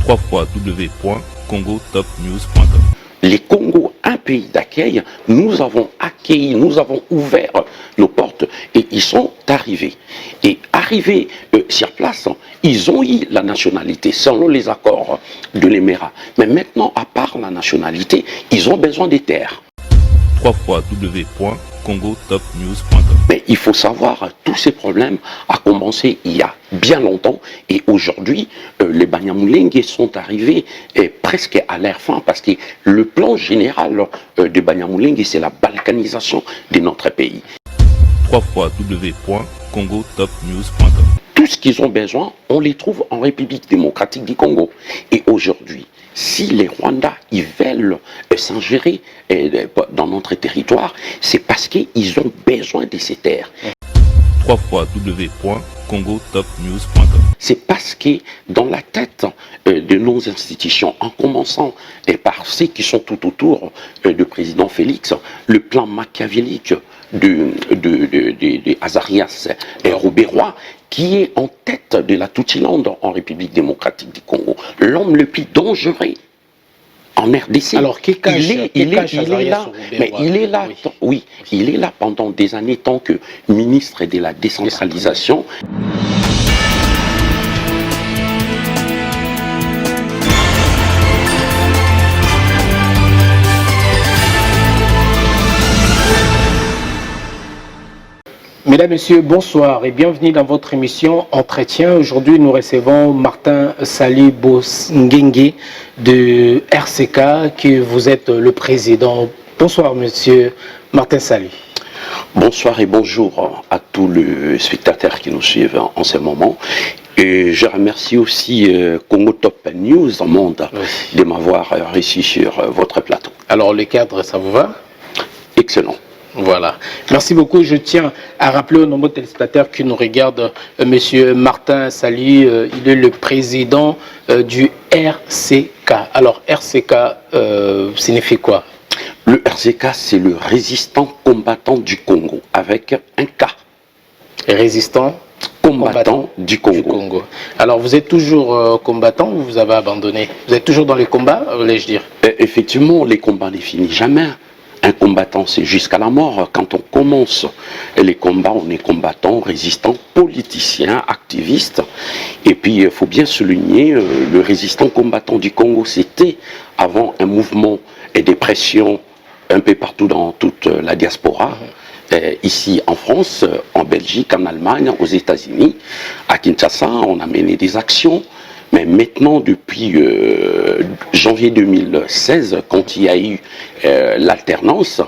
www.congotopnews.com. Les Congos, un pays d'accueil, nous avons accueilli, nous avons ouvert nos portes et ils sont arrivés. Et arrivés sur place, ils ont eu la nationalité selon les accords de l'Émirat. Mais maintenant, à part la nationalité, ils ont besoin des terres. www.congotopnews.com. Mais il faut savoir, tous ces problèmes ont commencé il y a bien longtemps et aujourd'hui, les Banyamulenge sont arrivés presque à leur fin parce que le plan général de Banyamulenge, c'est la balkanisation de notre pays. www.congotopnews.com. Tout ce qu'ils ont besoin, on les trouve en République démocratique du Congo. Et aujourd'hui, si les Rwandais ils veulent s'ingérer dans notre territoire, c'est parce qu'ils ont besoin de ces terres. www.congotopnews.com. C'est parce que dans la tête de nos institutions, en commençant par ceux qui sont tout autour du président Félix, le plan machiavélique de Azarias et Robert-Roy, qui est en tête de la Tutsilande en République démocratique du Congo, l'homme le plus dangereux en RDC. Alors, il est là, mais il est là, oui, il est là pendant des années tant que ministre de la décentralisation. Mesdames, Messieurs, bonsoir et bienvenue dans votre émission Entretien. Aujourd'hui, nous recevons Martin Sali Bosngengue de RCK, que vous êtes le président. Bonsoir, Monsieur Martin Sali. Bonsoir et bonjour à tous les spectateurs qui nous suivent en ce moment. Et je remercie aussi Congo Top News en monde de m'avoir reçu sur votre plateau. Alors, le cadre, ça vous va? Excellent. Voilà. Merci beaucoup. Je tiens à rappeler aux nombreux téléspectateurs qui nous regardent, Monsieur Martin Sali, il est le président du RCK. Alors, RCK signifie quoi? Le RCK, c'est le résistant combattant du Congo, avec un K. Résistant combattant du Congo. Alors, vous êtes toujours combattant ou vous avez abandonné? Vous êtes toujours dans les combats, voulais-je dire? Effectivement, les combats ne finissent jamais. Un combattant, c'est jusqu'à la mort. Quand on commence les combats, on est combattant, résistant, politicien, activiste. Et puis, il faut bien souligner, le résistant combattant du Congo, c'était avant un mouvement et des pressions un peu partout dans toute la diaspora. Ici en France, en Belgique, en Allemagne, aux États-Unis, à Kinshasa, on a mené des actions. Mais maintenant, depuis janvier 2016, quand il y a eu l'alternance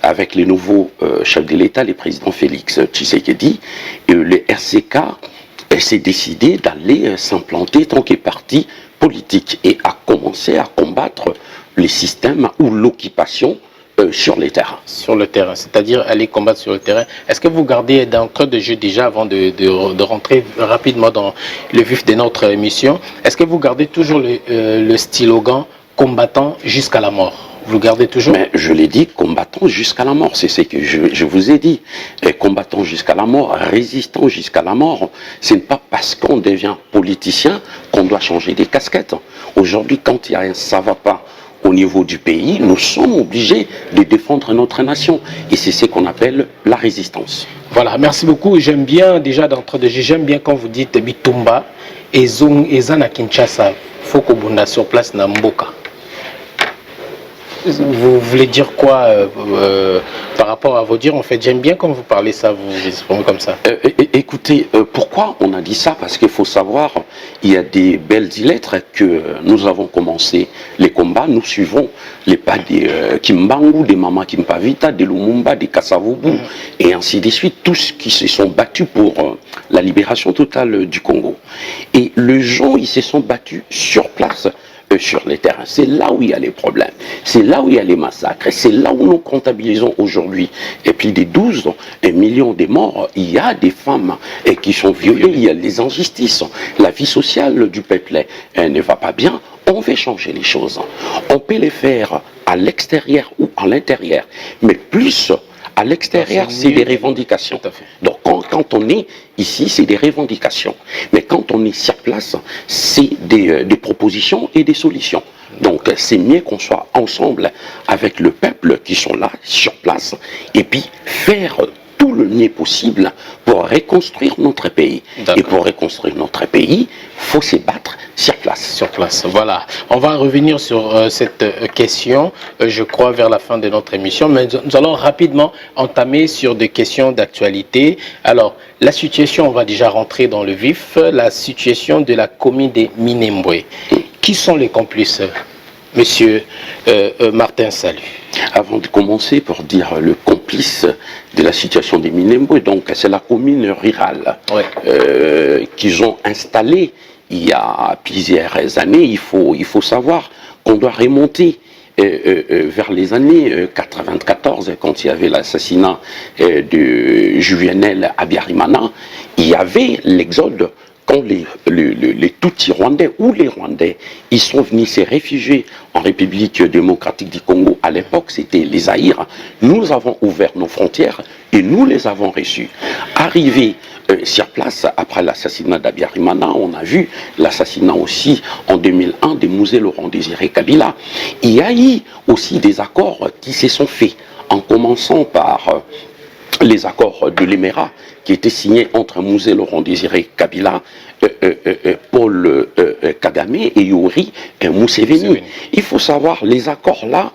avec les nouveaux chefs de l'État, les présidents Félix Tshisekedi, le RCK s'est décidé d'aller s'implanter tant que parti politique et a commencé à combattre les systèmes ou l'occupation sur les terrains. Sur le terrain, c'est-à-dire aller combattre sur le terrain. Est-ce que vous gardez d'entrée de jeu déjà, avant de rentrer rapidement dans le vif de notre émission, est-ce que vous gardez toujours le slogan « combattant jusqu'à la mort » ? Vous le gardez toujours? Mais je l'ai dit, combattant jusqu'à la mort, c'est ce que je vous ai dit. Et combattant jusqu'à la mort, résistant jusqu'à la mort, ce n'est pas parce qu'on devient politicien qu'on doit changer des casquettes. Aujourd'hui, quand il y a un « ça va pas », au niveau du pays, nous sommes obligés de défendre notre nation. Et c'est ce qu'on appelle la résistance. Voilà, merci beaucoup. J'aime bien, déjà d'entre deux, j'aime bien quand vous dites Bitumba et Zana Kinshasa, Fokobunda sur place Namboka. Vous voulez dire quoi par rapport à vos dires? En fait, j'aime bien quand vous parlez ça, vous vous exprimez comme ça. Écoutez, pourquoi on a dit ça? Parce qu'il faut savoir, il y a des belles lettres que nous avons commencé les combats. Nous suivons les pas des Kimbangu, des Mama Kimpavita, des Lumumba, des Kasavubu, et ainsi de suite, tous qui se sont battus pour la libération totale du Congo. Et les gens, ils se sont battus sur place. Sur les terrains. C'est là où il y a les problèmes. C'est là où il y a les massacres. C'est là où nous comptabilisons aujourd'hui. Et puis des 12 millions de morts, il y a des femmes qui sont violées, il y a des injustices. La vie sociale du peuple ne va pas bien. On veut changer les choses. On peut les faire à l'extérieur ou à l'intérieur. Mais plus À l'extérieur, c'est des revendications. Tout à fait. Donc quand on est ici, c'est des revendications. Mais quand on est sur place, c'est des propositions et des solutions. Donc c'est mieux qu'on soit ensemble avec le peuple qui sont là, sur place, et puis faire tout le mieux possible pour reconstruire notre pays. Et pour reconstruire notre pays, il faut se battre sur place. Sur place, voilà. On va revenir sur cette question, je crois, vers la fin de notre émission, mais nous allons rapidement entamer sur des questions d'actualité. Alors, la situation, on va déjà rentrer dans le vif, la situation de la commune de Minembwe. Qui sont les complices, monsieur Martin Salut? Avant de commencer, pour dire le complice de la situation des Minembwe, donc c'est la commune rurale qu'ils ont installée il y a plusieurs années. Il faut savoir qu'on doit remonter vers les années 94, quand il y avait l'assassinat de Juvenel Habyarimana. Il y avait l'exode. Quand les Tutsis rwandais ou les Rwandais, ils sont venus se réfugier en République démocratique du Congo, à l'époque c'était les Zaïre, nous avons ouvert nos frontières et nous les avons reçus. Arrivés sur place, après l'assassinat d'Habyarimana, on a vu l'assassinat aussi en 2001 de Mouzé Laurent Désiré Kabila. Il y a eu aussi des accords qui se sont faits, en commençant par les accords de l'Éméra qui étaient signés entre Mouzé Laurent Désiré Kabila, Paul Kagame et Yoweri Museveni. Il faut savoir, les accords là,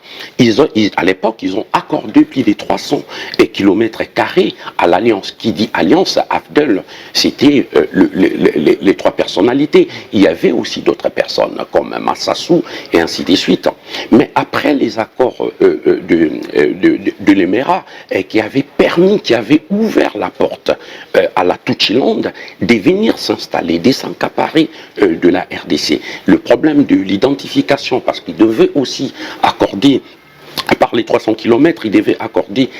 à l'époque, ils ont accordé plus de 300 km² à l'alliance. Qui dit alliance, Afdel, c'était les trois personnalités. Il y avait aussi d'autres personnes, comme Massassou et ainsi de suite. Mais après les accords de l'Éméra, qui avaient permis, qui avaient ouvert la porte à la Tutsiland de venir s'installer, de s'accaparer de la RDC. Le problème de l'identification, parce qu'il devait aussi accorder, par les 300 km, il devait accorder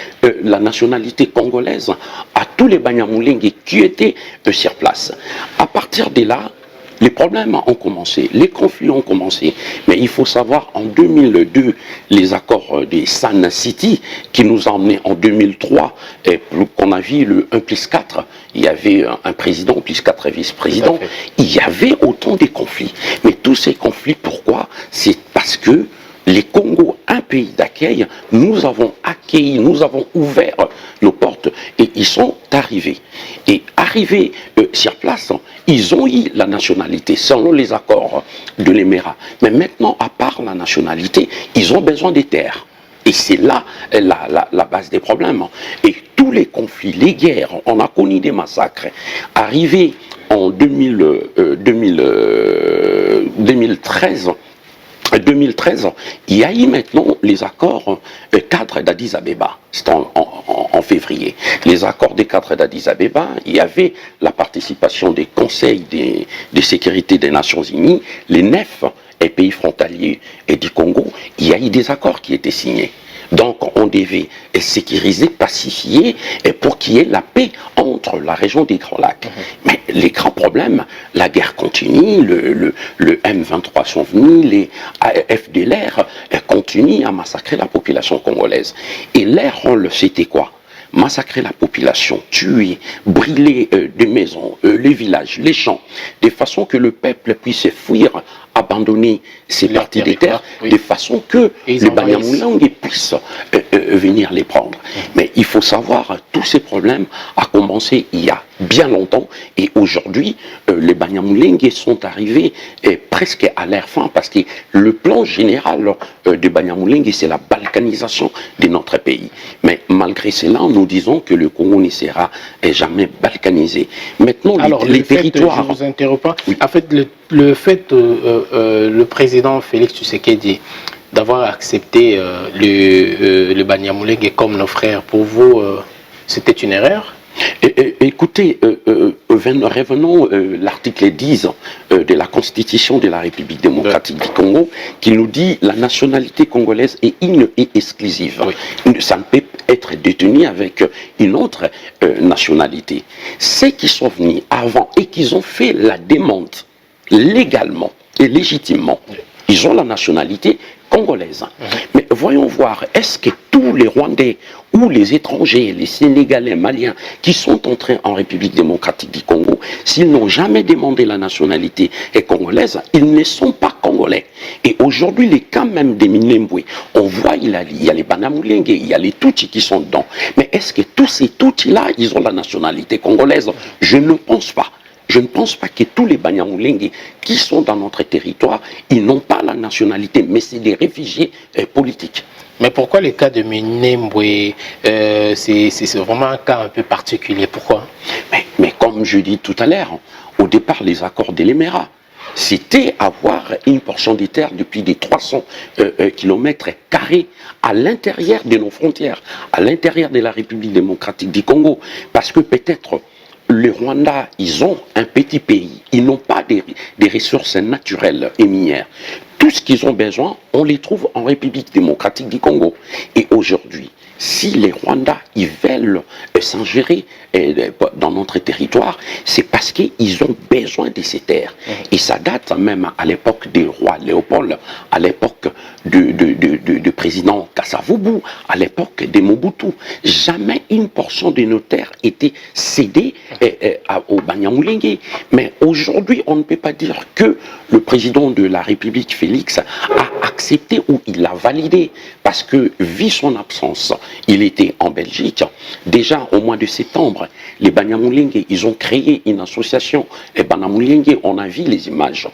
la nationalité congolaise à tous les Banyamulenge qui étaient sur place. À partir de là, les problèmes ont commencé, les conflits ont commencé, mais il faut savoir, en 2002, les accords de San City, qui nous ont emmenés en 2003, qu'on a vu le 1+4, il y avait un président, plus 4 vice-présidents, il y avait autant de conflits. Mais tous ces conflits, pourquoi? C'est parce que les Congo, un pays d'accueil, nous avons accueilli, nous avons ouvert nos portes et ils sont arrivés. Et arrivés sur place, ils ont eu la nationalité selon les accords de l'Éméra. Mais maintenant, à part la nationalité, ils ont besoin des terres. Et c'est là la base des problèmes. Et tous les conflits, les guerres, on a connu des massacres. Arrivés en 2013, il y a eu maintenant les accords cadres d'Addis Abeba. C'était en février. Les accords des cadres d'Addis Abeba, il y avait la participation des conseils de sécurité des Nations Unies, les 9 pays frontaliers et du Congo. Il y a eu des accords qui étaient signés. Donc on devait sécuriser, pacifier, et pour qu'il y ait la paix entre la région des Grands Lacs. Mais les grands problèmes, la guerre continue, le M23 sont venus, les FDLR continuent à massacrer la population congolaise. Et leur rôle, c'était quoi? Massacrer la population, tuer, brûler des maisons, les villages, les champs, de façon que le peuple puisse fuir, abandonner ces parties des terres, de façon que les Banyamulenge puissent venir les prendre. Mais il faut savoir, tous ces problèmes ont commencé il y a bien longtemps, et aujourd'hui, les Banyamulenge sont arrivés presque à leur fin, parce que le plan général des Banyamulenge, c'est la balkanisation de notre pays. Mais malgré cela, nous disons que le Congo ne sera jamais balkanisé. Maintenant, alors, les territoires... Je vous interromps pas. En fait, le fait, le président Félix Tshisekedi, d'avoir accepté le Banyamulenge comme nos frères, pour vous, c'était une erreur? Écoutez, revenons l'article 10 de la Constitution de la République démocratique du Congo, qui nous dit la nationalité congolaise est une et exclusive. Ça ne peut être détenu avec une autre nationalité. Ceux qui sont venus avant et qui ont fait la demande légalement et légitimement, ils ont la nationalité congolaise. Mais voyons voir, est-ce que tous les Rwandais ou les étrangers, les Sénégalais, Maliens, qui sont entrés en République démocratique du Congo, s'ils n'ont jamais demandé la nationalité congolaise, ils ne sont pas congolais. Et aujourd'hui, les cas même des Minembwe, on voit, il y a les Banyamulenge, il y a les Tutsis qui sont dedans. Mais est-ce que tous ces Tutsis-là, ils ont la nationalité congolaise? Je ne pense pas. Je ne pense pas que tous les Banyamulenge qui sont dans notre territoire, ils n'ont pas la nationalité, mais c'est des réfugiés politiques. Mais pourquoi le cas de Minembwe, c'est vraiment un cas un peu particulier? Pourquoi? Mais comme je dis tout à l'heure, au départ, les accords d'Elémera, c'était avoir une portion des terres depuis des 300 km carrés à l'intérieur de nos frontières, à l'intérieur de la République démocratique du Congo. Parce que peut-être les Rwandais, ils ont un petit pays, ils n'ont pas des ressources naturelles et minières. Tout ce qu'ils ont besoin, on les trouve en République démocratique du Congo. Et aujourd'hui, si les Rwandais ils veulent s'ingérer dans notre territoire, c'est parce qu'ils ont besoin de ces terres. Et ça date même à l'époque du roi Léopold, à l'époque du président Kasavubu, à l'époque de Mobutu. Jamais une portion de nos terres était cédée aux Banyamulenge. Mais aujourd'hui, on ne peut pas dire que le président de la République, Félix, a accepté ou il l'a validé. Parce que, vu son absence, il était en Belgique. Déjà, au mois de septembre, les Banyamulenge, ils ont créé une association. Et Banyamulenge, on a vu les images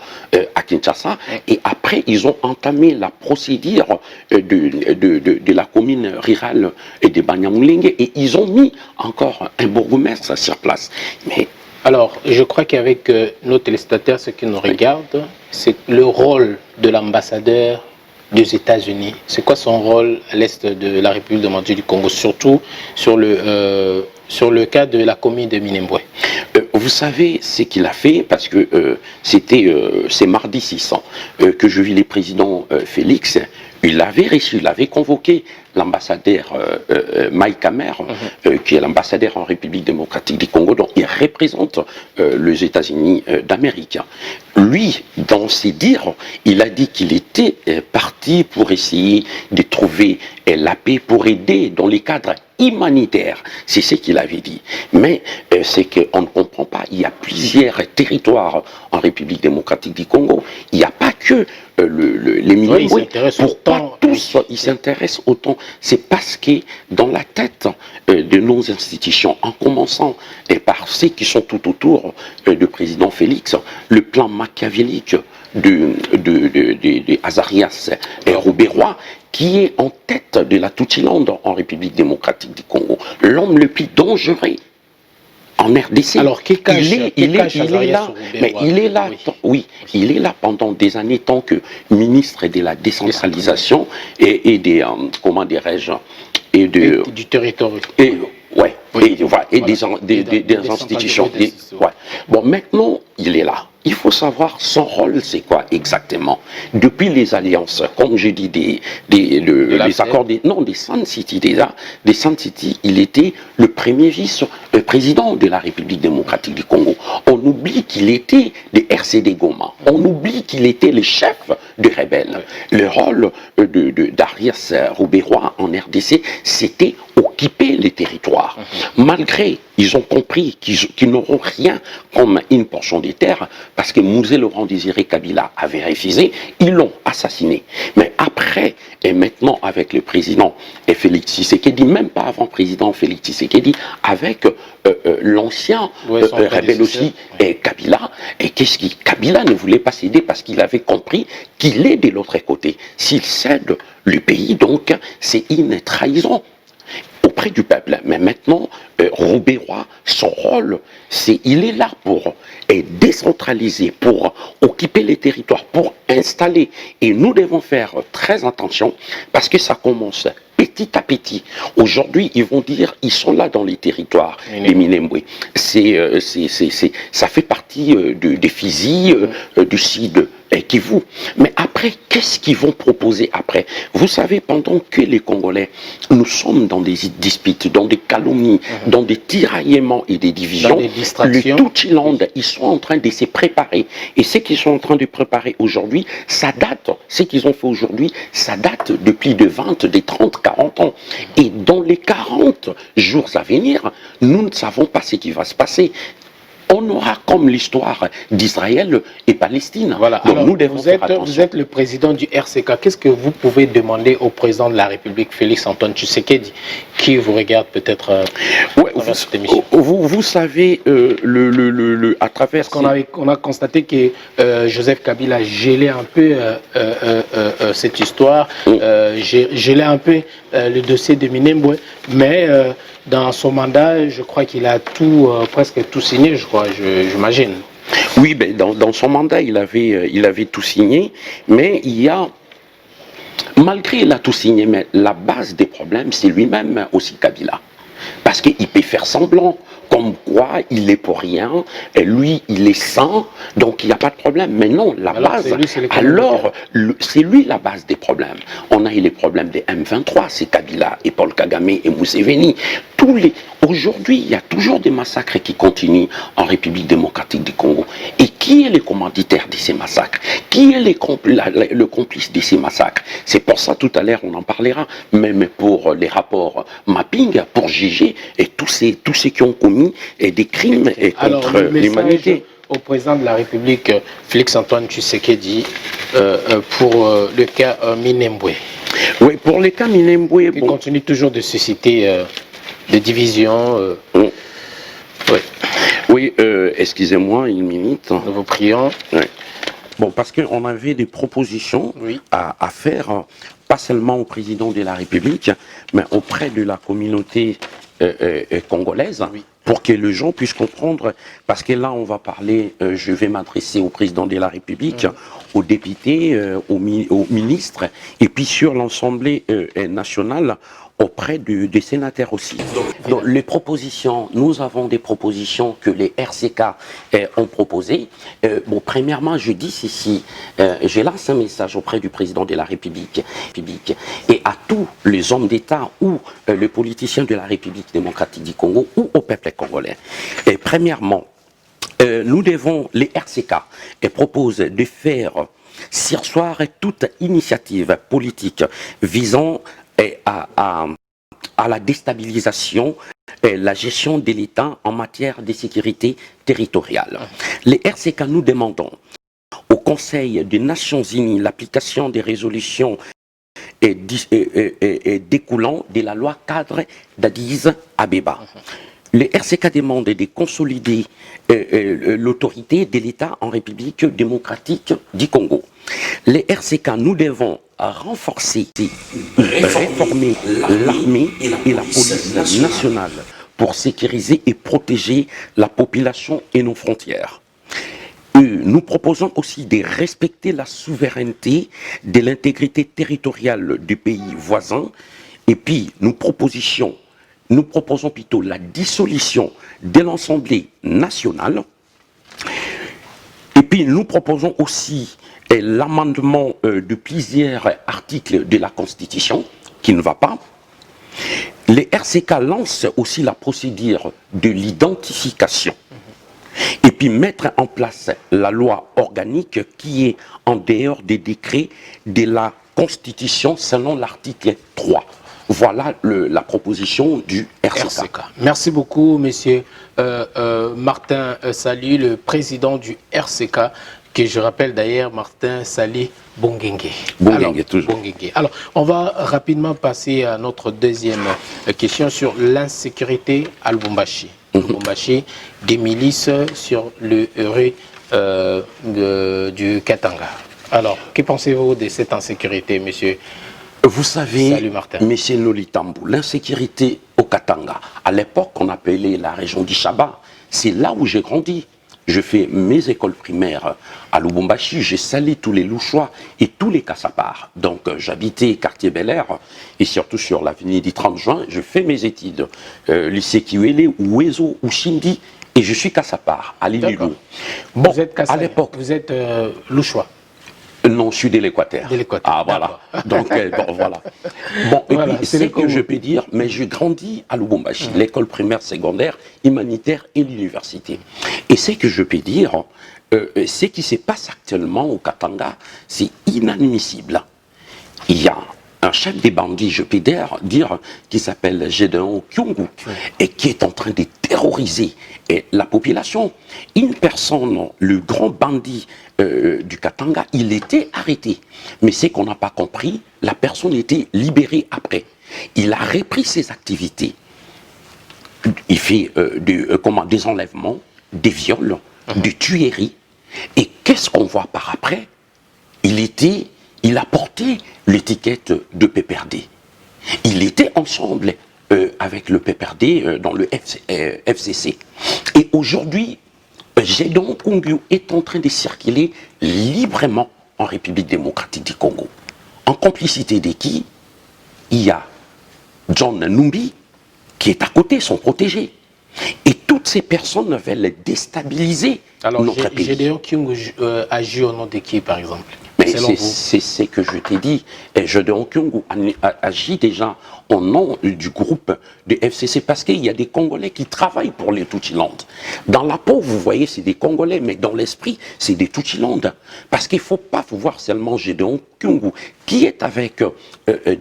à Kinshasa. Et après, ils ont entamé la procédure de la commune rurale des Banyamulenge. Et ils ont mis encore un bourgmestre sur place. Mais alors, je crois qu'avec nos téléspectateurs, ceux qui nous regardent, c'est le rôle de l'ambassadeur des États-Unis. C'est quoi son rôle à l'est de la République démocratique du Congo, surtout sur le cas de la commune de Minembwe? Vous savez ce qu'il a fait, parce que c'est mardi 600 que je vis le président Félix. Il l'avait reçu, il avait convoqué l'ambassadeur Mike Hammer, qui est l'ambassadeur en République démocratique du Congo, donc il représente les États-Unis d'Amérique. Lui, dans ses dires, il a dit qu'il était parti pour essayer de trouver la paix, pour aider dans les cadres humanitaires. C'est ce qu'il avait dit. Mais c'est qu'on ne comprend pas. Il y a plusieurs territoires en République démocratique du Congo. Il n'y a pas que les Minembwe. Pourquoi tous ils s'intéressent autant? C'est parce que dans la tête de nos institutions, en commençant par ceux qui sont tout autour du président Félix, le plan machiavélique de Azarias et Rouberois, qui est en tête de la Tutsilande en République démocratique du Congo, l'homme le plus dangereux en RDC. Alors, il est là, mais il est là, oui, il est là pendant des années tant que ministre de la décentralisation et des, comment dirais-je, et du territoire. Et, ouais, et des institutions. Ouais. Bon, maintenant, il est là. Il faut savoir son rôle, c'est quoi exactement. Depuis les alliances, comme je dis, les accords, des Sun City déjà, des Sun City, il était le premier vice-président de la République démocratique du Congo. On oublie qu'il était des RCD Goma. On oublie qu'il était le chef des rebelles. Le rôle d'Arias Rouberois en RDC, c'était occuper les territoires. Malgré, ils ont compris qu'ils n'auront rien comme une portion des terres, parce que Mouzé Laurent Désiré Kabila avait refusé, ils l'ont assassiné. Mais après, et maintenant avec le président Félix Tshisekedi, même pas avant président Félix Tshisekedi, avec l'ancien rebelle aussi, Kabila, et Kabila ne voulait pas céder parce qu'il avait compris qu'il est de l'autre côté. S'il cède le pays, donc, c'est une trahison auprès du peuple. Mais maintenant, Rouberois, son rôle, il est là pour décentraliser, pour occuper les territoires, pour installer. Et nous devons faire très attention parce que ça commence petit à petit. Aujourd'hui, ils vont dire, ils sont là dans les territoires, les Minembwe. Ça fait partie des Fizi, du Sud Kivu. Mais après, après, qu'est-ce qu'ils vont proposer après? Vous savez, pendant que les Congolais, nous sommes dans des disputes, dans des calomnies, dans des tiraillements et des divisions, le Tutsi-Land, ils sont en train de se préparer. Et ce qu'ils sont en train de préparer aujourd'hui, ça date, ce qu'ils ont fait aujourd'hui, ça date depuis de 20, des 30, 40 ans. Et dans les 40 jours à venir, nous ne savons pas ce qui va se passer. On aura comme l'histoire d'Israël et Palestine. Voilà. Donc, alors, nous devons faire attention. Vous êtes le président du RCK. Qu'est-ce que vous pouvez demander au président de la République, Félix-Antoine Tshisekedi, qui vous regarde peut-être cette émission? Vous savez, à travers... On a constaté que Joseph Kabila a gelé un peu cette histoire, gelé un peu le dossier de Minembwe, mais dans son mandat, je crois qu'il a presque tout signé, j'imagine. Oui, ben, dans son mandat, il avait tout signé, mais il y a, malgré il a tout signé, mais la base des problèmes, c'est lui-même aussi, Kabila. Parce qu'il peut faire semblant, comme quoi il est pour rien, et lui il est sain, donc il n'y a pas de problème. Mais non, la base, c'est lui la base des problèmes. On a eu les problèmes des M23, c'est Kabila et Paul Kagame et Museveni. Aujourd'hui, il y a toujours des massacres qui continuent en République démocratique du Congo. Et qui est le commanditaire de ces massacres? Qui est le complice de ces massacres? C'est pour ça, tout à l'heure, on en parlera, même pour les rapports mapping, pour juger et tous ceux qui ont commis des crimes contre l'humanité. Au président de la République, Félix-Antoine Tshisekedi, pour le cas Minembwe. Oui, pour le cas Minembwe... Qui continue toujours de susciter des divisions. Oui, excusez-moi, une minute. Nous vous prions. Oui. Bon, parce qu'on avait des propositions à faire, pas seulement au président de la République, mais auprès de la communauté congolaise, pour que les gens puissent comprendre, parce que là on va parler, je vais m'adresser au président de la République, aux députés, aux ministres, et puis sur l'Assemblée nationale, auprès des sénateurs aussi. Donc, les propositions, nous avons des propositions que les RCK ont proposées. Bon, premièrement, je dis ceci, je lance un message auprès du président de la République et à tous les hommes d'État ou les politiciens de la République démocratique du Congo ou au peuple congolais. Et premièrement, nous devons, les RCK proposent de faire surseoir toute initiative politique visant à la déstabilisation et la gestion de l'État en matière de sécurité territoriale. Les RCK, nous demandons au Conseil des Nations Unies l'application des résolutions découlant de la loi cadre d'Addis Abeba. Les RCK demandent de consolider l'autorité de l'État en République démocratique du Congo. Les RCK, nous devons renforcer, réformer l'armée et la police nationale pour sécuriser et protéger la population et nos frontières. Nous proposons aussi de respecter la souveraineté de l'intégrité territoriale du pays voisin. Et puis, nous proposons plutôt la dissolution de l'Assemblée nationale. Et puis, nous proposons aussi l'amendement de plusieurs articles de la Constitution qui ne va pas. Les RCK lancent aussi la procédure de l'identification. Et puis mettre en place la loi organique qui est en dehors des décrets de la Constitution selon l'article 3. Voilà la proposition du RCK. Merci beaucoup, monsieur Martin Sali, le président du RCK, que je rappelle d'ailleurs Martin Sali Bongengue. Alors, on va rapidement passer à notre deuxième question sur l'insécurité à Lubumbashi. Lubumbashi, des milices sur le rue du Katanga. Alors, que pensez-vous de cette insécurité, monsieur? Vous savez, monsieur Nolitambou, l'insécurité au Katanga, à l'époque qu'on appelait la région d'Ishaba, c'est là où j'ai grandi. Je fais mes écoles primaires à Lubumbashi, j'ai salé tous les Louchois et tous les Kassapars. Donc j'habitais quartier Bel-Air et surtout sur l'avenue du 30 juin, je fais mes études. Lycée Kiwele, Ouezo, Ushindi et je suis Kassapar, à Lililou. Bon, vous êtes à l'époque. Vous êtes Louchois. Non, je suis de l'Équateur. Ah, voilà. Donc, bon, voilà. Bon, et Voilà, puis, c'est c'est le que Congo. je peux dire, mais je grandis à Lubumbashi, l'école primaire, secondaire, humanitaire et l'université. Et ce que je peux dire, ce qui se passe actuellement au Katanga, c'est inadmissible. Il y a un chef des bandits, je peux dire, qui s'appelle Gédéon Kyungu, et qui est en train de terroriser la population. Une personne, le grand bandit du Katanga, il était arrêté. Mais ce qu'on n'a pas compris, la personne était libérée après. Il a repris ses activités. Il fait des enlèvements, des viols, des tueries. Et qu'est-ce qu'on voit par après? Il a porté l'étiquette de PPRD. Il était ensemble avec le PPRD dans le FCC. Et aujourd'hui, Gédéon Kyungu est en train de circuler librement en République démocratique du Congo. En complicité de qui? Il y a John Numbi, qui est à côté, son protégé. Et toutes ces personnes veulent déstabiliser notre pays. Gédéon Kyungu agit au nom de qui, par exemple? Mais c'est ce que je t'ai dit. Gédéon Kyungu agit déjà au nom du groupe de FCC parce qu'il y a des Congolais qui travaillent pour les Tutsiland. Dans la peau, vous voyez, c'est des Congolais, mais dans l'esprit, c'est des Tutsiland. Parce qu'il ne faut pas voir seulement Gédéon Kyungu qui est avec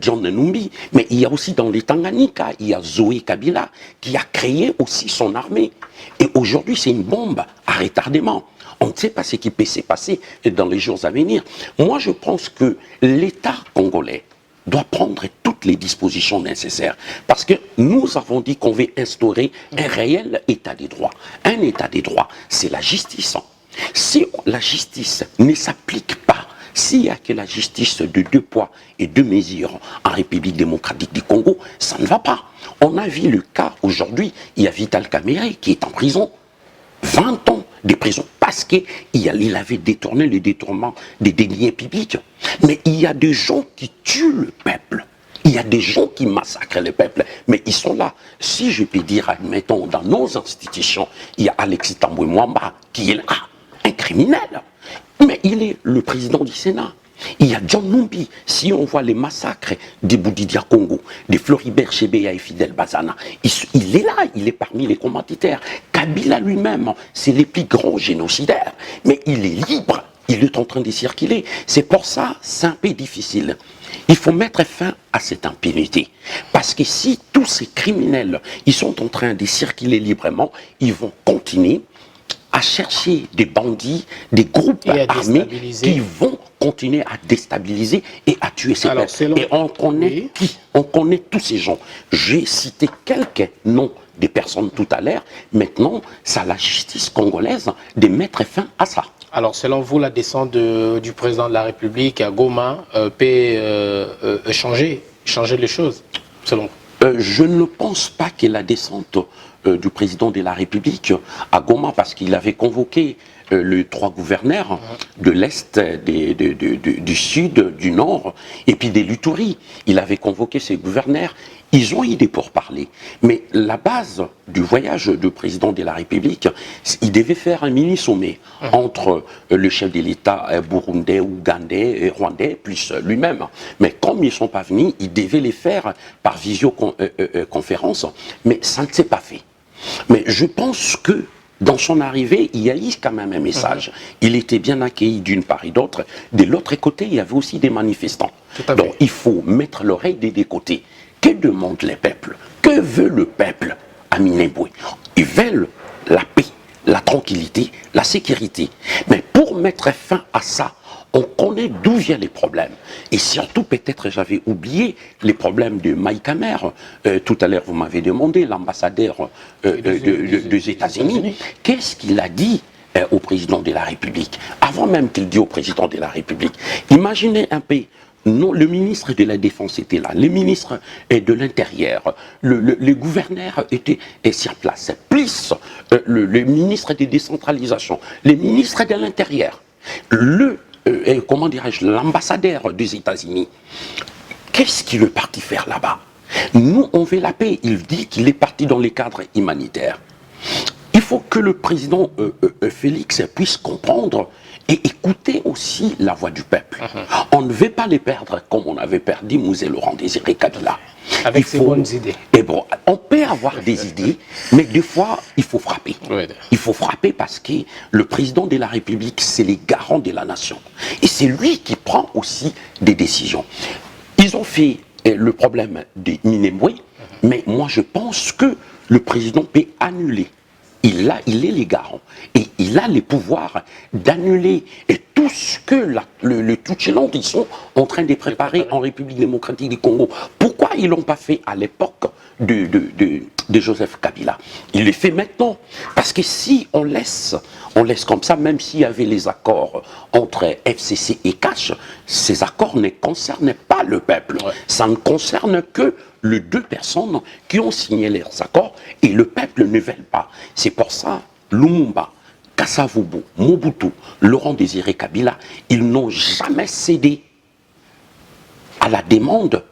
John Numbi, mais il y a aussi dans les Tanganyika, il y a Zoé Kabila qui a créé aussi son armée. Et aujourd'hui, c'est une bombe à retardement. On ne sait pas ce qui peut se passer dans les jours à venir. Moi, je pense que l'État congolais doit prendre toutes les dispositions nécessaires. Parce que nous avons dit qu'on veut instaurer un réel État des droits. Un État des droits, c'est la justice. Si la justice ne s'applique pas, s'il n'y a que la justice de 2 poids et 2 mesures en République démocratique du Congo, ça ne va pas. On a vu le cas aujourd'hui, il y a Vital Kamerhe qui est en prison. 20 ans de prison parce qu'il avait détourné le détournement des deniers publics. Mais il y a des gens qui tuent le peuple. Il y a des gens qui massacrent le peuple. Mais ils sont là. Si je peux dire, admettons, dans nos institutions, il y a Alexis Tambwe Mwamba qui est là, un criminel. Mais il est le président du Sénat. Il y a John Numbi. Si on voit les massacres des Boudidia Congo, des Floribert Chebeya et Fidel Bazana, il est là, il est parmi les commanditaires. Kabila lui-même, c'est les plus grands génocidaires. Mais il est libre, il est en train de circuler. C'est pour ça, c'est un peu difficile. Il faut mettre fin à cette impunité. Parce que si tous ces criminels, ils sont en train de circuler librement, ils vont continuer à chercher des bandits, des groupes armés qui vont continuer à déstabiliser et à tuer ces personnes. Et on connaît qui? On connaît tous ces gens. J'ai cité quelques noms des personnes tout à l'heure. Maintenant, c'est à la justice congolaise de mettre fin à ça. Alors, selon vous, la descente du président de la République à Goma peut changer les choses, selon vous? Je ne pense pas que la descente du président de la République à Goma, parce qu'il avait convoqué les 3 gouverneurs de l'Est, du Sud, du Nord, et puis des Luturi. Il avait convoqué ces gouverneurs. Ils ont idée pour parler. Mais la base du voyage du président de la République, il devait faire un mini-sommet entre le chef de l'État burundais, ougandais et rwandais, plus lui-même. Mais comme ils ne sont pas venus, il devait les faire par visioconférence. Mais ça ne s'est pas fait. Mais je pense que dans son arrivée, il y a eu quand même un message. Il était bien accueilli d'une part et d'autre. De l'autre côté, il y avait aussi des manifestants. Donc il faut mettre l'oreille des 2 côtés. Que demandent les peuples? Que veut le peuple à Minembwe? Ils veulent la paix, la tranquillité, la sécurité. Mais pour mettre fin à ça, on connaît d'où viennent les problèmes. Et surtout, peut-être, j'avais oublié les problèmes de Mike Hammer. Tout à l'heure, vous m'avez demandé, l'ambassadeur des États-Unis. Qu'est-ce qu'il a dit au président de la République? Avant même qu'il dise au président de la République. Imaginez un peu. Non, le ministre de la Défense était là, le ministre de l'Intérieur, le gouverneur était sur place, plus le ministre de décentralisation, le ministre de l'Intérieur, comment dirais-je, l'ambassadeur des États-Unis. Qu'est-ce qu'il est parti faire là-bas? Nous, on veut la paix. Il dit qu'il est parti dans les cadres humanitaires. Il faut que le président Félix puisse comprendre et écouter aussi la voix du peuple. On ne veut pas les perdre comme on avait perdu Mouzé Laurent Désiré Kabila. Avec ses bonnes idées. Et bon, on peut avoir des idées, mais des fois, il faut frapper. Oui. Il faut frapper parce que le président de la République, c'est les garants de la nation. Et c'est lui qui prend aussi des décisions. Ils ont fait le problème des Minembwe, mais moi je pense que le président peut annuler. Il est les garants et il a les pouvoirs d'annuler tout ce que le Tutchiland ils sont en train de préparer en République démocratique du Congo. Pourquoi ils ne l'ont pas fait à l'époque de Joseph Kabila? Il les fait maintenant. Parce que si on laisse comme ça, même s'il y avait les accords entre FCC et Cash, ces accords ne concernent pas le peuple. Ouais. Ça ne concerne que les deux personnes qui ont signé leurs accords et le peuple ne veut pas. C'est pour ça, Lumumba, Kasavubu, Mobutu, Laurent Désiré Kabila, ils n'ont jamais cédé à la demande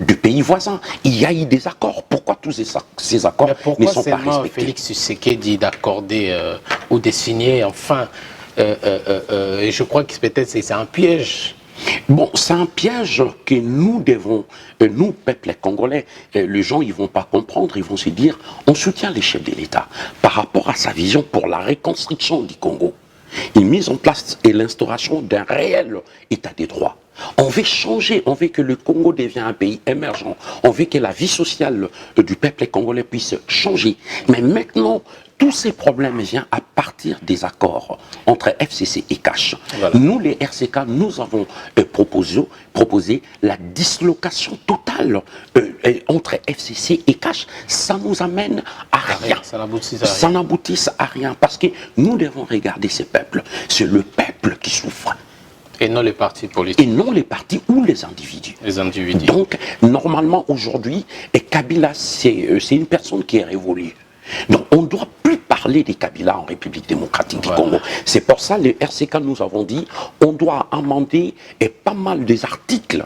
du pays voisin. Il y a eu des accords. Pourquoi tous ces accords ne sont pas respectés? Félix Tshisekedi d'accorder ou de signer enfin et je crois que peut-être c'est un piège. Bon, c'est un piège que nous devons, nous, peuple congolais, les gens, ils ne vont pas comprendre, ils vont se dire, on soutient les chefs de l'État par rapport à sa vision pour la reconstruction du Congo. Il mise en place l'instauration d'un réel état des droits. On veut changer, on veut que le Congo devienne un pays émergent, on veut que la vie sociale du peuple congolais puisse changer. Mais maintenant, tous ces problèmes viennent à partir des accords entre FCC et Cash. Voilà. Nous, les RCK, nous avons proposé la dislocation totale entre FCC et Cash. Ça nous amène à rien. Ça n'aboutisse à rien. Parce que nous devons regarder ces peuples. C'est le peuple qui souffre. Et non les partis politiques. Et non les partis ou les individus. Les individus. Donc, normalement, aujourd'hui, Kabila, c'est une personne qui est révolue. Donc, on ne doit plus parler des Kabila en République démocratique du Congo. C'est pour ça, les RCK, nous avons dit, on doit amender pas mal des articles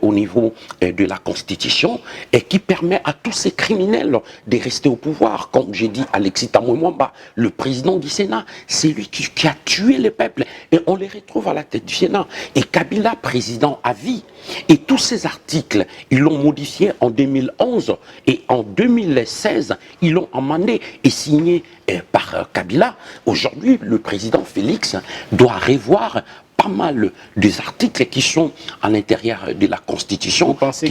au niveau de la Constitution et qui permet à tous ces criminels de rester au pouvoir. Comme j'ai dit, Alexis Tamouemwamba, le président du Sénat, c'est lui qui a tué le peuple et on les retrouve à la tête du Sénat. Et Kabila, président à vie. Et tous ces articles, ils l'ont modifié en 2011 et en 2016, ils l'ont amendé et signé par Kabila. Aujourd'hui, le président Félix doit revoir pas mal des articles qui sont à l'intérieur de la Constitution. Vous pensez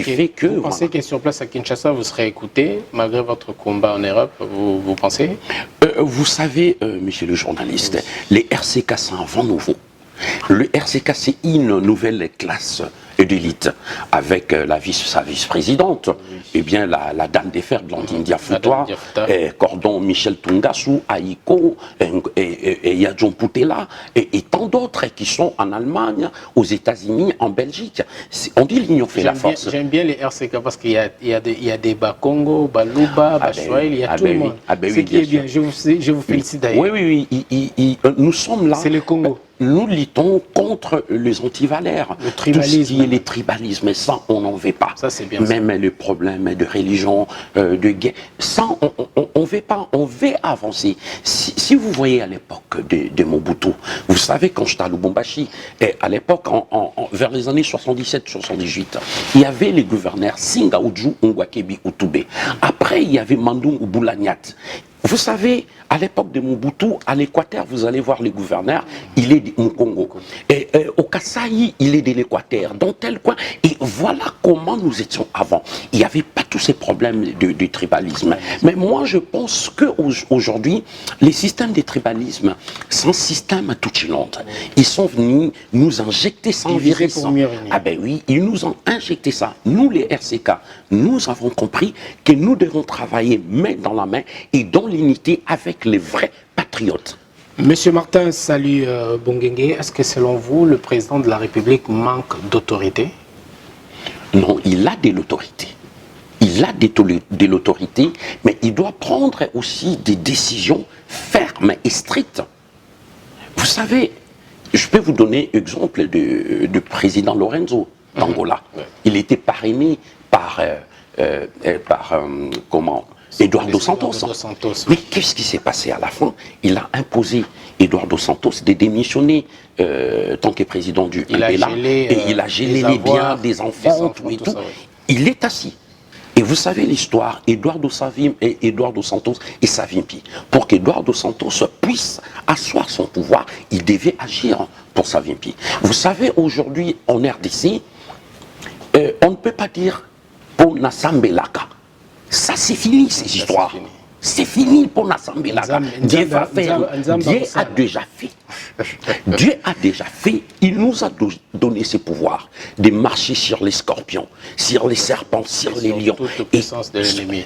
que sur place à Kinshasa, vous serez écouté malgré votre combat en Europe, vous pensez? Vous savez, monsieur le journaliste, les RCK, c'est un vent nouveau. Le RCK, c'est une nouvelle classe d'élite avec sa vice-présidente, et bien la dame des fers, Blandine Diafoutoua, Cordon Michel Tungassou, Aïko, et Yadjon Poutela, et tant d'autres qui sont en Allemagne, aux États-Unis, en Belgique. On dit l'union fait la force. J'aime bien les RCK parce qu'il y a des Bakongo, Balouba, Bachouaïl, il y a tout le monde. Ce qui est bien, je vous félicite d'ailleurs. Oui, nous sommes là. C'est le Congo. Nous luttons contre les antivalaires. Le tribalisme. Tout ce qui est les tribalismes, ça, on n'en veut pas. Ça, c'est bien. Même les problèmes de religion, de guerre, ça, on veut pas. On veut avancer. Si vous voyez à l'époque de Mobutu, vous savez, quand j'étais à Lubumbashi, à l'époque, vers les années 77-78, il y avait les gouverneurs Singa Oudjou, Ngwakebi, Outube. Après, il y avait Mandou Boulaniat. Vous savez, à l'époque de Mobutu, à l'Équateur, vous allez voir le gouverneur, il est du Congo. Et au Kasaï, il est de l'Équateur, dans tel coin. Et voilà comment nous étions avant. Il n'y avait pas tous ces problèmes de tribalisme. Mais moi, je pense qu'aujourd'hui, les systèmes de tribalisme, c'est un système Tutchiland. Ils sont venus nous injecter sans virer ça. Ah ben oui, ils nous ont injecté ça. Nous, les RCK, nous avons compris que nous devons travailler main dans la main et dans l'unité avec les vrais patriotes. Monsieur Martin Salut Bongengue, est-ce que selon vous, le président de la République manque d'autorité? Non, il a de l'autorité. Il a de l'autorité, mais il doit prendre aussi des décisions fermes et strictes. Vous savez, je peux vous donner l'exemple du président Lorenzo d'Angola. Il était parrainé par Eduardo Santos. Mais qu'est-ce qui s'est passé à la fin? Il a imposé Eduardo Santos de démissionner tant que président du MPLA, et il a gelé les biens des enfants, tout et tout. Il est assis. Et vous savez l'histoire, Eduardo Santos et Savimpi. Pour qu'Eduardo Santos puisse asseoir son pouvoir, il devait agir pour Savimpi. Vous savez, aujourd'hui, en RDC, on ne peut pas dire pour Nassambelaka. Ça, c'est fini, ces histoires. C'est fini pour Nassambelaka. Dieu a déjà fait. Dieu a déjà fait. Il nous a donné ses pouvoirs de marcher sur les scorpions, sur les serpents, sur les lions.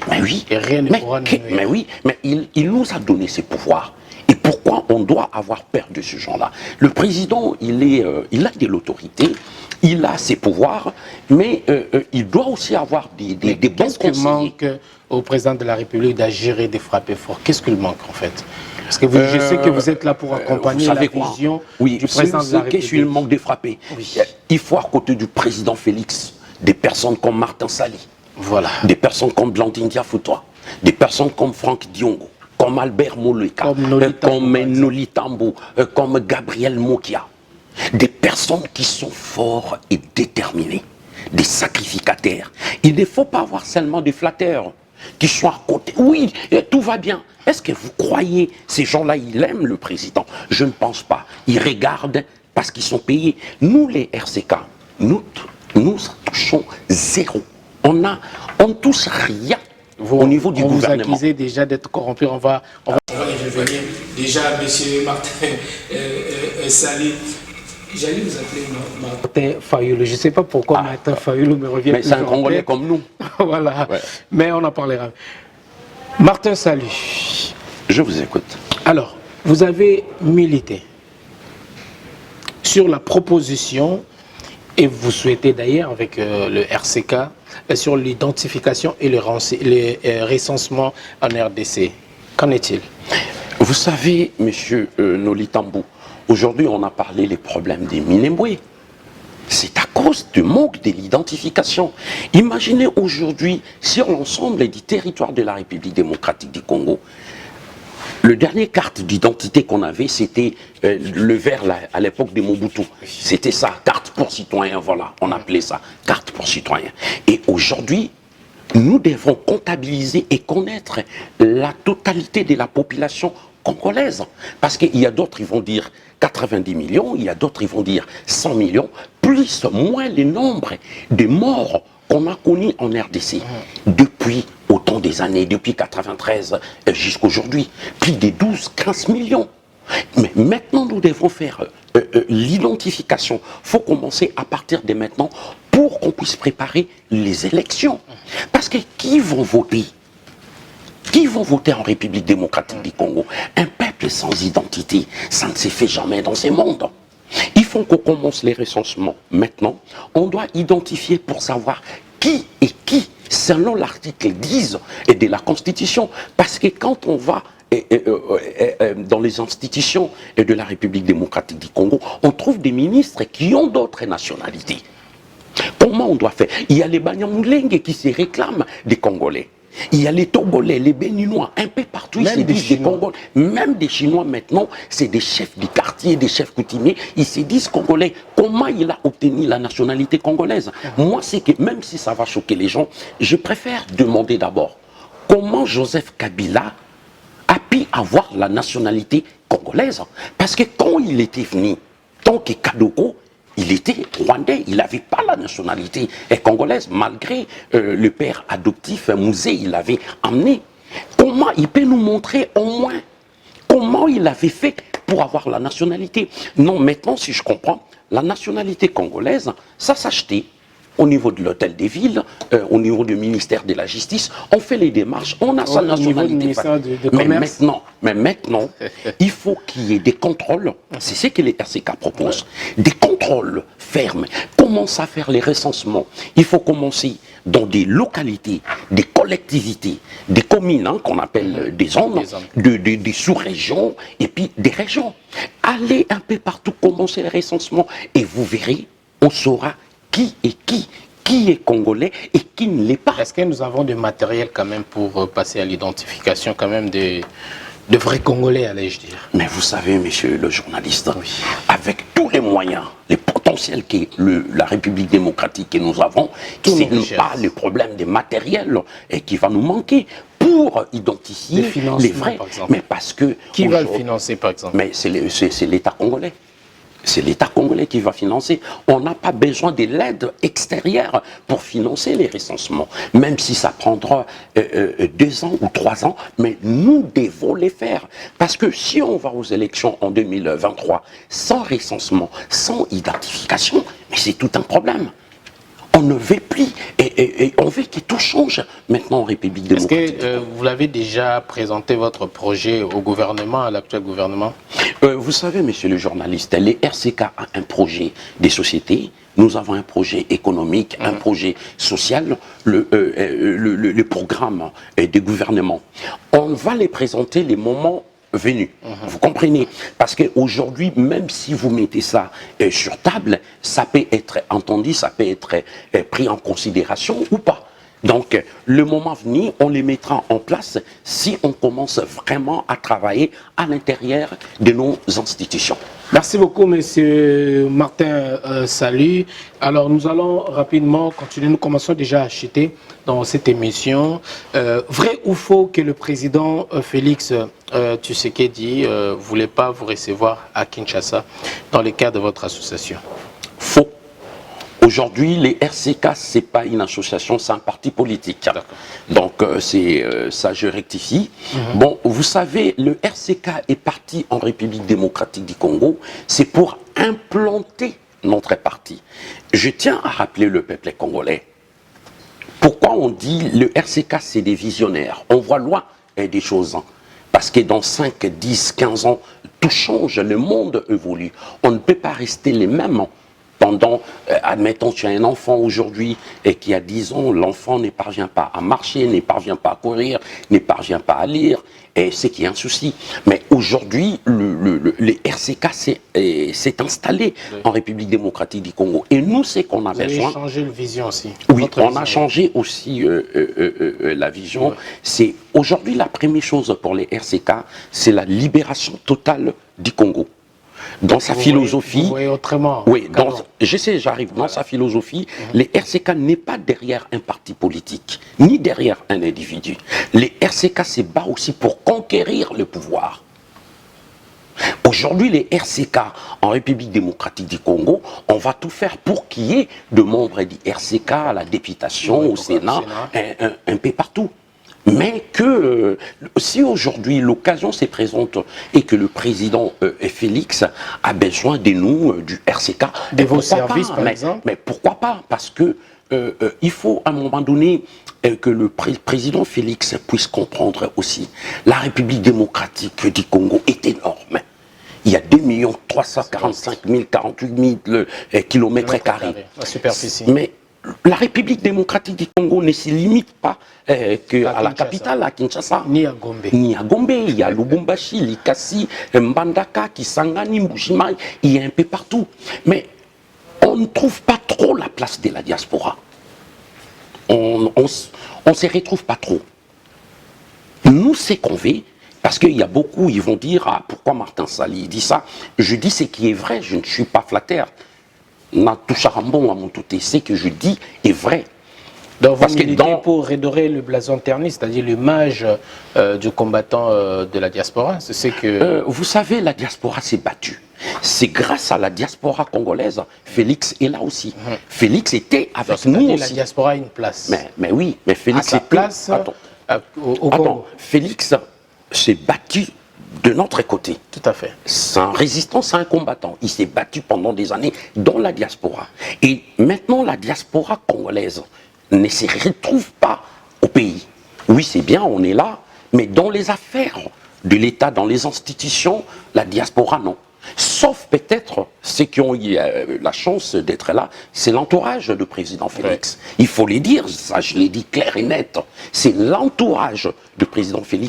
Mais oui, mais oui, mais il nous a donné ses pouvoirs. Et pourquoi on doit avoir peur de ce genre-là? Le président, il a de l'autorité, il a ses pouvoirs, mais il doit aussi avoir des bons conseillers. Qu'est-ce qui manque au président de la République d'agir et de frapper fort? Qu'est-ce qu'il manque en fait? Parce que je sais que vous êtes là pour accompagner la vision du président de la République. Qu'est-ce qu'il manque de frapper? Il faut à côté du président Félix, des personnes comme Martin Sali, des personnes comme Blandine Diafoutois, des personnes comme Franck Diongo, comme Albert Moleka, comme Noli Tambo, comme Gabriel Mokia. Des personnes qui sont forts et déterminés, des sacrificataires. Il ne faut pas avoir seulement des flatteurs qui sont à côté. Oui, tout va bien. Est-ce que vous croyez ces gens-là, ils aiment le président? Je ne pense pas. Ils regardent parce qu'ils sont payés. Nous, les RCK, nous touchons zéro. On ne touche rien. Au niveau du gouvernement. Vous accusez déjà d'être corrompu. On va y revenir. Déjà, M. Martin Sali, j'allais vous appeler Martin Fayoulou. Je ne sais pas pourquoi Martin Fayoulou me revient. Mais c'est un Congolais comme nous. Voilà. Ouais. Mais on en parlera. Martin Sali. Je vous écoute. Alors, vous avez milité sur la proposition, et vous souhaitez d'ailleurs avec le RCK, sur l'identification et le recensement en RDC. Qu'en est-il? Vous savez, monsieur Noli Tambo, aujourd'hui on a parlé des problèmes des Minembwe. C'est à cause du manque de l'identification. Imaginez aujourd'hui, sur l'ensemble du territoire de la République démocratique du Congo, le dernier carte d'identité qu'on avait, c'était le vert là, à l'époque de Mobutu. C'était ça, carte pour citoyen, voilà, on appelait ça, carte pour citoyen. Et aujourd'hui, nous devons comptabiliser et connaître la totalité de la population congolaise. Parce qu'il y a d'autres, ils vont dire 90 millions, il y a d'autres, ils vont dire 100 millions, plus, moins le nombre de morts qu'on a connus en RDC depuis autant des années, depuis 93 jusqu'à aujourd'hui, plus de 12-15 millions. Mais maintenant, nous devons faire l'identification. Il faut commencer à partir de maintenant pour qu'on puisse préparer les élections. Parce que qui vont voter? Qui vont voter en République démocratique du Congo? Un peuple sans identité, ça ne se fait jamais dans ce monde. Il faut qu'on commence les recensements maintenant. On doit identifier pour savoir qui est qui, selon l'article 10 de la Constitution. Parce que quand on va dans les institutions de la République démocratique du Congo, on trouve des ministres qui ont d'autres nationalités. Comment on doit faire? Il y a les Banyamulenge qui se réclament des Congolais. Il y a les Togolais, les Béninois, un peu partout, ils se disent des Congolais. Même des Chinois maintenant, c'est des chefs du quartier, des chefs coutumiers, ils se disent Congolais. Comment il a obtenu la nationalité congolaise? Moi, c'est que même si ça va choquer les gens, je préfère demander d'abord comment Joseph Kabila a pu avoir la nationalité congolaise. Parce que quand il était venu, tant que Kadoko, il était rwandais, il n'avait pas la nationalité congolaise, malgré le père adoptif Mouzé, il l'avait amené. Comment il peut nous montrer au moins comment il avait fait pour avoir la nationalité? Non, maintenant, si je comprends, la nationalité congolaise, ça s'achetait au niveau de l'hôtel des villes, au niveau du ministère de la Justice, on fait les démarches, on a sa nationalité. Mais maintenant, il faut qu'il y ait des contrôles, c'est ce que les RCK proposent, des contrôles fermes, commence à faire les recensements. Il faut commencer dans des localités, des collectivités, des communes, hein, qu'on appelle des zones, des sous-régions, et puis des régions. Allez un peu partout, commencer les recensements, et vous verrez, on saura qui qui est congolais et qui ne l'est pas. Est-ce que nous avons du matériel quand même pour passer à l'identification quand même de vrais Congolais, allais-je dire? Mais vous savez, monsieur le journaliste, avec tous les moyens, les potentiels que la République démocratique que nous avons, c'est pas le problème des matériels qui va nous manquer pour identifier les vrais. Mais parce que... Qui va le financer, par exemple? Mais c'est l'État congolais. C'est l'État congolais qui va financer. On n'a pas besoin de l'aide extérieure pour financer les recensements. Même si ça prendra 2 ans ou 3 ans, mais nous devons les faire. Parce que si on va aux élections en 2023 sans recensement, sans identification, mais c'est tout un problème. On ne veut plus et on veut que tout change maintenant en République démocratique. Est-ce que vous l'avez déjà présenté votre projet au gouvernement, à l'actuel gouvernement? Vous savez, monsieur le journaliste, les RCK a un projet des sociétés, nous avons un projet économique, un projet social, le programme des gouvernements. On va les présenter les moments venus. Vous comprenez? Parce qu'aujourd'hui, même si vous mettez ça sur table, ça peut être entendu, ça peut être pris en considération ou pas. Donc, le moment venu, on les mettra en place si on commence vraiment à travailler à l'intérieur de nos institutions. Merci beaucoup, monsieur Martin Salut. Alors, nous allons rapidement continuer. Nous commençons déjà à acheter dans cette émission. Vrai ou faux que le président Félix Tshisekedi ne voulait pas vous recevoir à Kinshasa dans le cadre de votre association? Faux. Aujourd'hui, les RCK, ce n'est pas une association, c'est un parti politique. Donc, ça, je rectifie. Bon, vous savez, le RCK est parti en République démocratique du Congo. C'est pour implanter notre parti. Je tiens à rappeler le peuple congolais. Pourquoi on dit le RCK, c'est des visionnaires? On voit loin des choses. Parce que dans 5, 10, 15 ans, tout change, le monde évolue. On ne peut pas rester les mêmes. Pendant, admettons, tu as un enfant aujourd'hui et qui a 10 ans, l'enfant ne parvient pas à marcher, ne parvient pas à courir, ne parvient pas à lire, et c'est qu'il y a un souci. Mais aujourd'hui, les RCK s'est installé en République démocratique du Congo. Et nous, c'est qu'on a besoin... Vous avez changé de vision aussi. Oui, on a changé aussi la vision. Ouais. C'est aujourd'hui, la première chose pour les RCK, c'est la libération totale du Congo. Dans sa philosophie, vous voyez autrement. Oui, je sais, j'arrive. Dans sa philosophie, les RCK n'est pas derrière un parti politique, ni derrière un individu. Les RCK se bat aussi pour conquérir le pouvoir. Aujourd'hui, les RCK en République démocratique du Congo, on va tout faire pour qu'il y ait de membres du RCK à la députation, au Sénat, un peu partout. Mais que si aujourd'hui l'occasion se présente et que le président Félix a besoin de nous, du RCK, de vos services par exemple, mais pourquoi pas? Parce que il faut à un moment donné que le président Félix puisse comprendre aussi. La République démocratique du Congo est énorme. Il y a 2 345 048 000 km². La superficie. Mais la République démocratique du Congo ne se limite pas à la capitale, à Kinshasa. Ni à Gombe. Ni à Gombe. Il y a Lubumbashi, Likasi, Mbandaka, Kisangani, Mbujimaï. Il y a un peu partout. Mais on ne trouve pas trop la place de la diaspora. On ne se retrouve pas trop. Nous, c'est qu'on veut. Parce qu'il y a beaucoup, ils vont dire, ah, pourquoi Martin Sali dit ça? Je dis ce qui est vrai, je ne suis pas flatteur. Ce que je dis est vrai. Donc vous militez pour redorer le blason terni, c'est-à-dire l'image du combattant de la diaspora, c'est que... vous savez, la diaspora s'est battue. C'est grâce à la diaspora congolaise, Félix est là aussi. Félix était avec nous aussi. La diaspora a une place. Mais oui, mais Félix à sa place attends, Félix s'est battu de notre côté. Tout à fait. C'est un résistant, c'est un combattant. Il s'est battu pendant des années dans la diaspora. Et maintenant, la diaspora congolaise ne se retrouve pas au pays. Oui, c'est bien, on est là, mais dans les affaires de l'État, dans les institutions, la diaspora, non. Sauf peut-être ceux qui ont eu la chance d'être là, c'est l'entourage du président Félix. Ouais. Il faut les dire, ça je l'ai dit clair et net, c'est l'entourage du président Félix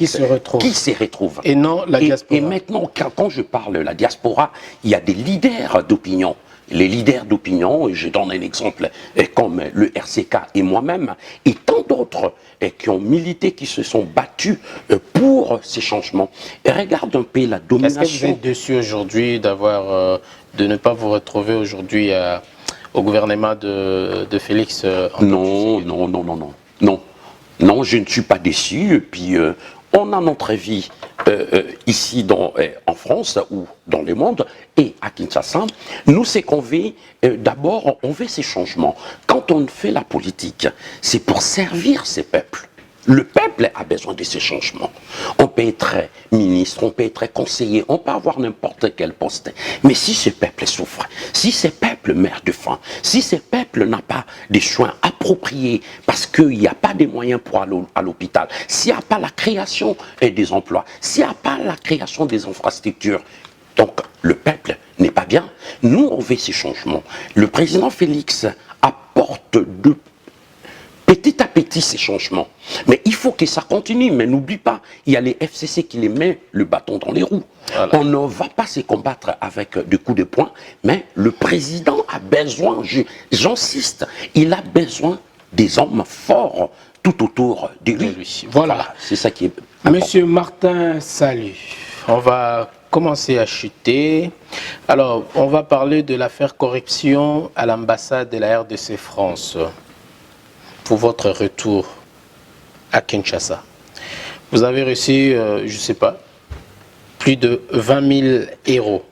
qui se retrouve. Et non la diaspora. Et maintenant, quand je parle de la diaspora, il y a des leaders d'opinion. les leaders d'opinion, et je donne un exemple comme le RCK et moi-même, et tant d'autres qui ont milité, qui se sont battus pour ces changements. Et regarde un peu la domination. Est-ce que vous êtes déçu aujourd'hui de ne pas vous retrouver aujourd'hui au gouvernement de Félix Non, je ne suis pas déçu. Et puis, on a notre vie ici en France ou dans le monde et à Kinshasa. Nous, c'est qu'on veut, d'abord, on veut ces changements. Quand on fait la politique, c'est pour servir ces peuples. Le peuple a besoin de ces changements. On peut être ministre, on peut être conseiller, on peut avoir n'importe quel poste. Mais si ce peuple souffre, si ce peuple meurt de faim, si ce peuple n'a pas des soins appropriés parce qu'il n'y a pas de moyens pour aller à l'hôpital, s'il n'y a pas la création des emplois, s'il n'y a pas la création des infrastructures, donc le peuple n'est pas bien. Nous, on veut ces changements. Le président Félix apporte petit à petit ces changements. Mais il faut que ça continue. Mais n'oublie pas, il y a les FCC qui les met le bâton dans les roues. Voilà. On ne va pas se combattre avec des coups de poing, mais le président a besoin, j'insiste, il a besoin des hommes forts tout autour de lui. Voilà. C'est ça qui est important. Monsieur Martin Sali, on va commencer à chuter. Alors, on va parler de l'affaire corruption à l'ambassade de la RDC France. Pour votre retour à Kinshasa. Vous avez reçu, je ne sais pas, plus de 20 000 euros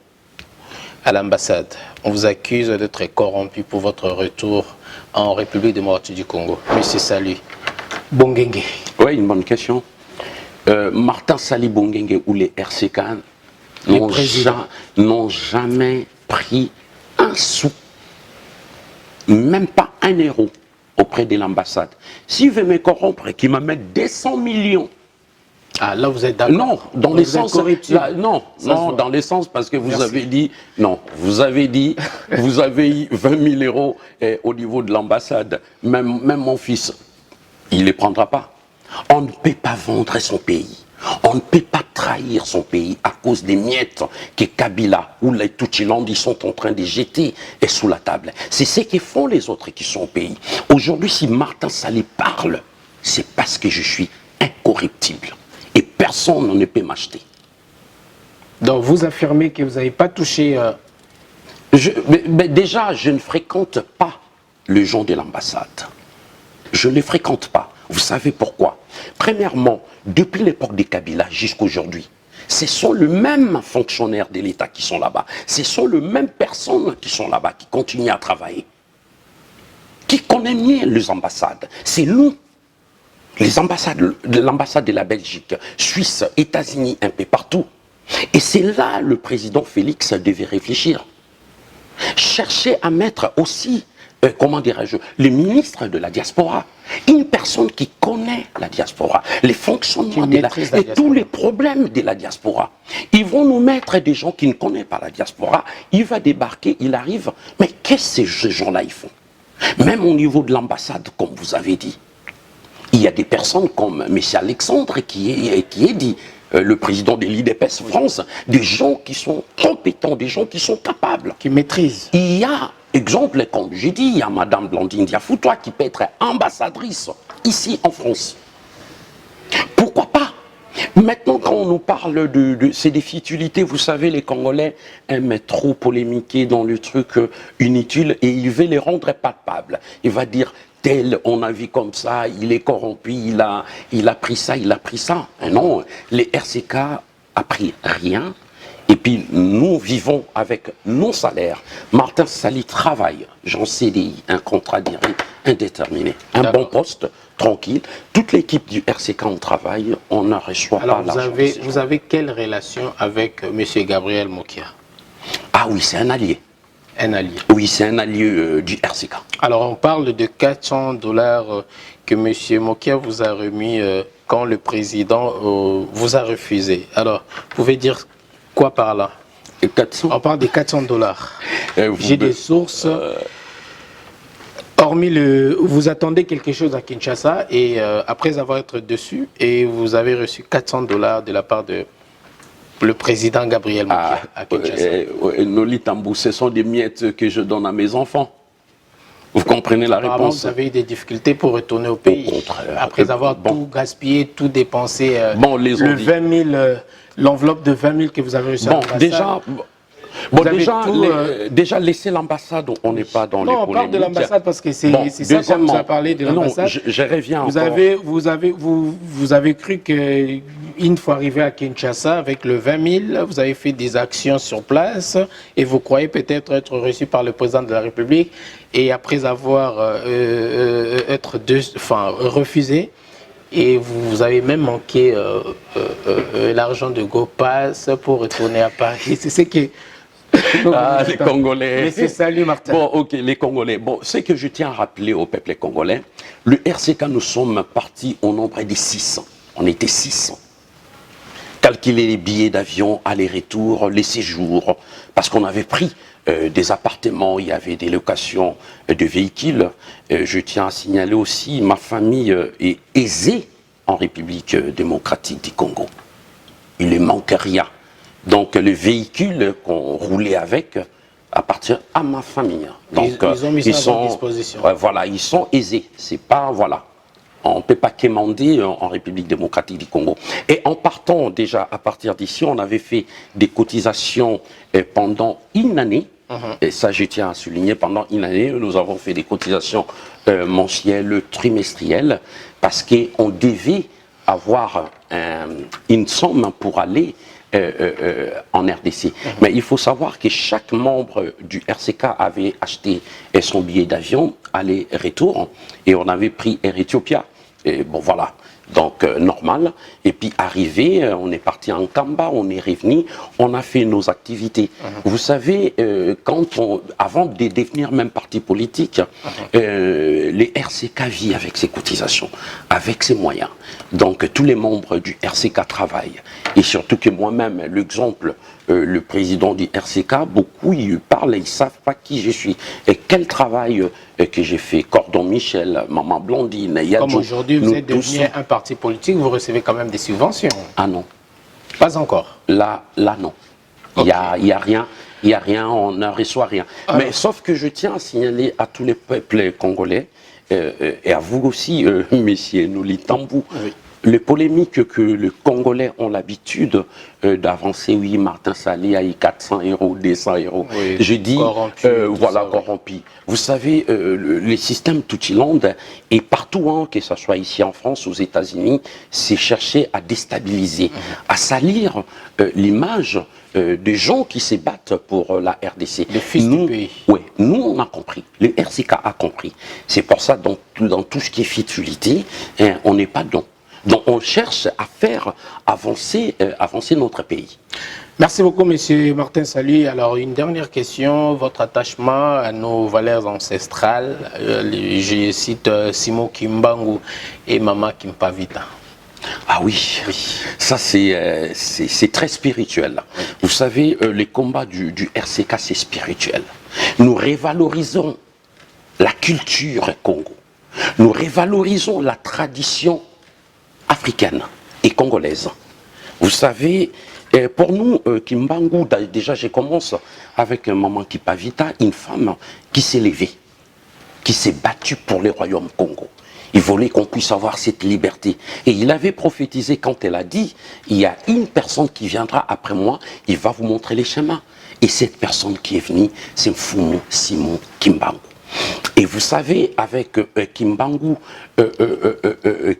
à l'ambassade. On vous accuse d'être corrompu pour votre retour en République démocratique du Congo. Monsieur Sali Bongengue. Oui, une bonne question. Martin Sali Bongengue ou les RCK n'ont jamais pris un sou, même pas un euro auprès de l'ambassade. S'il veut me corrompre, qu'il me mette 200 millions. Ah, là vous êtes d'accord. Non, dans le sens. Non, dans le sens parce que vous avez dit. Non, vous avez dit. Vous avez eu 20 000 euros au niveau de l'ambassade. Même mon fils, il ne les prendra pas. On ne peut pas vendre son pays. On ne peut pas trahir son pays à cause des miettes que Kabila ou les Tutsilandi sont en train de jeter sous la table. C'est ce que font les autres qui sont au pays. Aujourd'hui, si Martin Sali parle, c'est parce que je suis incorruptible. Et personne ne peut m'acheter. Donc vous affirmez que vous n'avez pas touché... Mais déjà, je ne fréquente pas les gens de l'ambassade. Je ne les fréquente pas. Vous savez pourquoi? Premièrement, depuis l'époque de Kabila jusqu'à aujourd'hui, ce sont les mêmes fonctionnaires de l'État qui sont là-bas. Ce sont les mêmes personnes qui sont là-bas, qui continuent à travailler. Qui connaissent mieux les ambassades? C'est nous. Les ambassades, l'ambassade de la Belgique, Suisse, États-Unis, un peu partout. Et c'est là le président Félix devait réfléchir. Chercher à mettre aussi, comment dirais-je, le ministre de la diaspora. Une personne qui connaît la diaspora, les fonctionnements de la diaspora et tous les problèmes de la diaspora. Ils vont nous mettre des gens qui ne connaissent pas la diaspora. Il va débarquer, il arrive. Mais qu'est-ce que ces gens-là ils font? Même au niveau de l'ambassade, comme vous avez dit. Il y a des personnes comme M. Alexandre qui est dit, le président de l'IDPS France, des gens qui sont compétents, des gens qui sont capables. Qui maîtrisent. Il y a, exemple, comme j'ai dit, il y a Mme Blandine Diafoutois qui peut être ambassadrice ici en France. Pourquoi pas? Maintenant, quand on nous parle de ces futilités, vous savez, les Congolais aiment trop polémiquer dans le truc inutile et il veut les rendre palpables. Il va dire... Tel, on a vu comme ça, il est corrompu, il a pris ça, il a pris ça. Et non, les RCK a pris rien. Et puis, nous vivons avec nos salaires. Martin Sali travaille, j'en CDI, un contrat direct indéterminé. Un bon poste, tranquille. Toute l'équipe du RCK, on travaille, on ne reçoit alors pas l'argent. Vous avez quelle relation avec M. Gabriel Mokia? Ah oui, c'est un allié. Un allié. Oui, c'est un allié du RCK. Alors, on parle de 400 $ que M. Mokia vous a remis quand le président vous a refusé. Alors, vous pouvez dire quoi par là? 400. On parle de 400 $. J'ai des sources. Hormis vous attendez quelque chose à Kinshasa et après avoir été dessus, et vous avez reçu 400 $ de la part de le président Gabriel Mokia à Kinshasa. Noli Tambou, ce sont des miettes que je donne à mes enfants. Vous comprenez la réponse? Vous avez eu des difficultés pour retourner au pays. Au contraire. Après avoir tout gaspillé, tout dépensé. L'enveloppe de 20 000 que vous avez reçue à l'ambassade. Déjà, laisser l'ambassade, on n'est pas dans les polémiques. Non, on parle de l'ambassade parce que c'est ça qu'on nous a parlé de l'ambassade. Je reviens vous avez cru qu'une fois arrivé à Kinshasa, avec le 20 000, vous avez fait des actions sur place et vous croyez peut-être être reçu par le président de la République et après avoir refusé, et vous avez même manqué l'argent de GoPass pour retourner à Paris. C'est ce que... les Congolais. Monsieur Salut Martin. Bon, ok, les Congolais. Bon, ce que je tiens à rappeler au peuple congolais, le RCK, nous sommes partis au nombre de 600. On était 600. Calculer les billets d'avion, aller-retour, les séjours, parce qu'on avait pris des appartements, il y avait des locations de véhicules. Je tiens à signaler aussi, ma famille est aisée en République démocratique du Congo. Il ne manque rien. Donc le véhicule qu'on roulait avec appartient à ma famille. Donc ils ont mis ça à disposition. Voilà, ils sont aisés. C'est pas, voilà. On ne peut pas quémander en République démocratique du Congo. Et en partant déjà à partir d'ici, on avait fait des cotisations pendant une année. Et ça, je tiens à souligner, pendant une année, nous avons fait des cotisations mensuelles, trimestrielles, parce qu'on devait avoir une somme pour aller en RDC. Mais il faut savoir que chaque membre du RCK avait acheté son billet d'avion, aller-retour, et on avait pris Air Ethiopia. Et bon, voilà. Donc, normal. Et puis, arrivé, on est parti en Kamba, on est revenu, on a fait nos activités. Vous savez, avant de devenir même parti politique, les RCK vivent avec ses cotisations, avec ses moyens. Donc, tous les membres du RCK travaillent. Et surtout que moi-même, l'exemple, le président du RCK, beaucoup, ils parlent, ils ne savent pas qui je suis. Et quel travail que j'ai fait. Cordon Michel, Maman Blondine, Yadjo. Comme aujourd'hui, vous êtes devenu un parti politique, vous recevez quand même des subventions. Ah non. Pas encore. Là non. Il n'y a rien, on ne reçoit rien. Alors, mais sauf que je tiens à signaler à tous les peuples congolais, et à vous aussi, messieurs Noli Tambou, les polémiques que les Congolais ont l'habitude d'avancer, oui, Martin Sali a eu 400 €, 200 €. Oui, je dis, voilà, corrompu. Vous savez, les systèmes Tuttiland, et partout, hein, que ce soit ici en France, aux États-Unis, c'est chercher à déstabiliser, à salir l'image des gens qui se battent pour la RDC. Les fils du pays. Oui, nous, on a compris. Le RCK a compris. C'est pour ça, dans tout ce qui est futilité, on n'est pas dedans. Donc on cherche à faire avancer notre pays. Merci beaucoup, monsieur Martin Salut. Alors, une dernière question. Votre attachement à nos valeurs ancestrales, je cite Simon Kimbangu et Mama Kimpavita. Ah oui, ça c'est très spirituel. Vous savez, les combats du RCK, c'est spirituel. Nous révalorisons la culture Congo. Nous révalorisons la tradition africaine et congolaise. Vous savez, pour nous, Kimbangu, déjà je commence avec Maman Kimpavita, une femme qui s'est levée, qui s'est battue pour le royaume Congo. Il voulait qu'on puisse avoir cette liberté. Et il avait prophétisé quand elle a dit, il y a une personne qui viendra après moi, il va vous montrer les chemins. Et cette personne qui est venue, c'est Mfumu Simon Kimbangu. Et vous savez, avec Kimbangu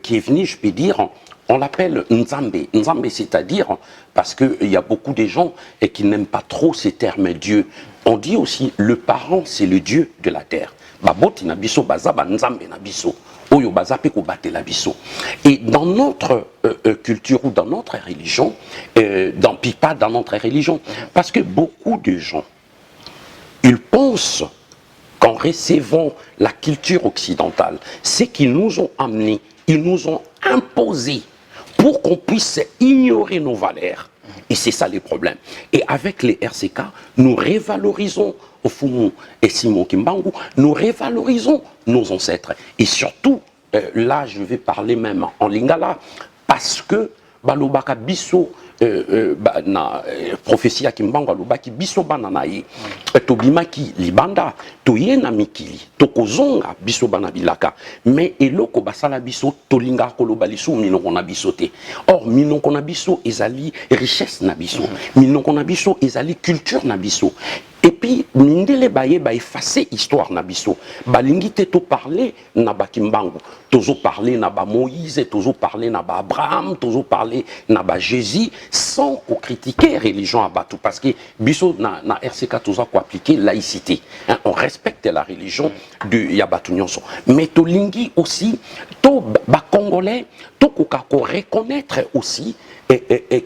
qui est venu, je peux dire, on l'appelle Nzambe. Nzambe, c'est-à-dire, parce qu'il y a beaucoup de gens qui n'aiment pas trop ces termes Dieu. On dit aussi, le parent, c'est le Dieu de la terre. Baboti nabiso, bazaba Nzambe nabiso. Oyo bazape ko bate la biso. Et dans notre culture ou dans notre religion, pas dans notre religion, parce que beaucoup de gens, ils pensent qu'en recevant la culture occidentale, c'est qu'ils nous ont amenés, ils nous ont imposé pour qu'on puisse ignorer nos valeurs. Et c'est ça le problème. Et avec les RCK, nous révalorisons Ofumu et Simon Kimbangu, nous révalorisons nos ancêtres. Et surtout, là je vais parler même en lingala, parce que Balobaka Bisso, prophétie ya Kimbangu alobaki biso bana na ye tobimaki libanda toye na mikili tokozonga biso bana bilaka mais eloko basala biso tolinga koloba lisu minoko na biso te. Or minoko na biso ezali richesse na biso, minoko na biso ezali culture na biso. Et puis, mindele baye ba effacer histoire na biso. Balingi te to parler na ba Kimbangu, tozo parler na ba Moïse, tozo parler na ba Abraham, tozo parler na ba Jésus sans critiquer religion à Batou parce que biso na RCK tozo ko appliquer laïcité. Hein, on respecte la religion de Yabatou Nyonso. Mais to lingi aussi to ba Congolais to ko reconnaître aussi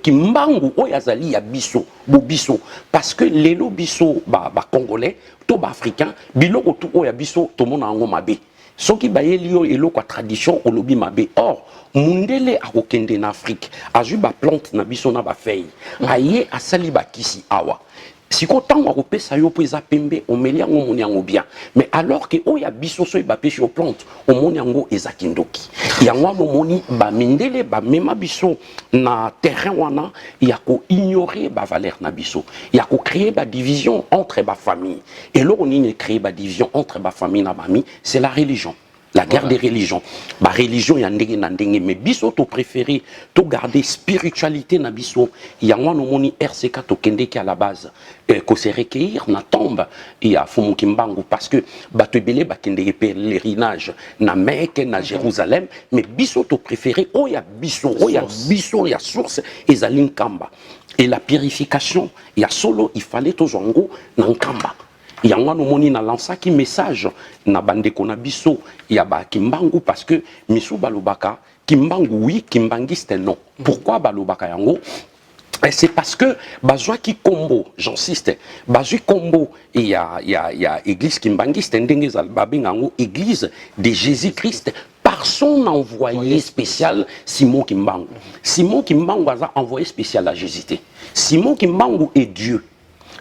Kimbangu oyazali ya biso bobiso parce que lelo biso ba Congolais to ba africain biloko to oya biso to mona ngo mabe soki bayeli yo eloko tradition olobi mabe. Or mundele akokende na Afrique azui ba plante na biso na ba feuille aye asali ba kisi awa siko tango akopesa yo po eza pembe omeli yango omoni yango bien mais alors que oya biso so ba pêche yo plante omoni yango eza kindoki yango omoni ba mindele ba mema biso na terrain wana ya ko ignorer ba valeur na biso ya ko créer ba division entre ba famille et là on y créer ba division entre ba famille na bami c'est la religion. La guerre des religions. La religion, il y a ndenge, mais biso to préféré, to garder spiritualité na biso. Il y a un moni RCK to kende qui à la base, ko se recueillir na tombe, il y a Fumu Kimbangu parce que bato belé ba kende pèlerinage na Mecque, na Jérusalem, mais biso to préféré, oh ya biso, il y a source, et zalin kamba. Et la purification, il y a solo, il fallait to zongo na kamba. Yanga no moni na lansaki message na bandeko na biso ya ba Kimbangu parce que misu balobaka Kimbangu oui Kimbangiste non. Pourquoi balobaka yango? C'est parce que bazwaki kombo, j'insiste, bazui kombo il y a église Kimbangiste ndenge zal babengango église de Jésus-Christ par son envoyé spécial Simon Kimbangu. Simon Kimbangu a envoyé spécial à Jésus. Simon Kimbangu est Dieu.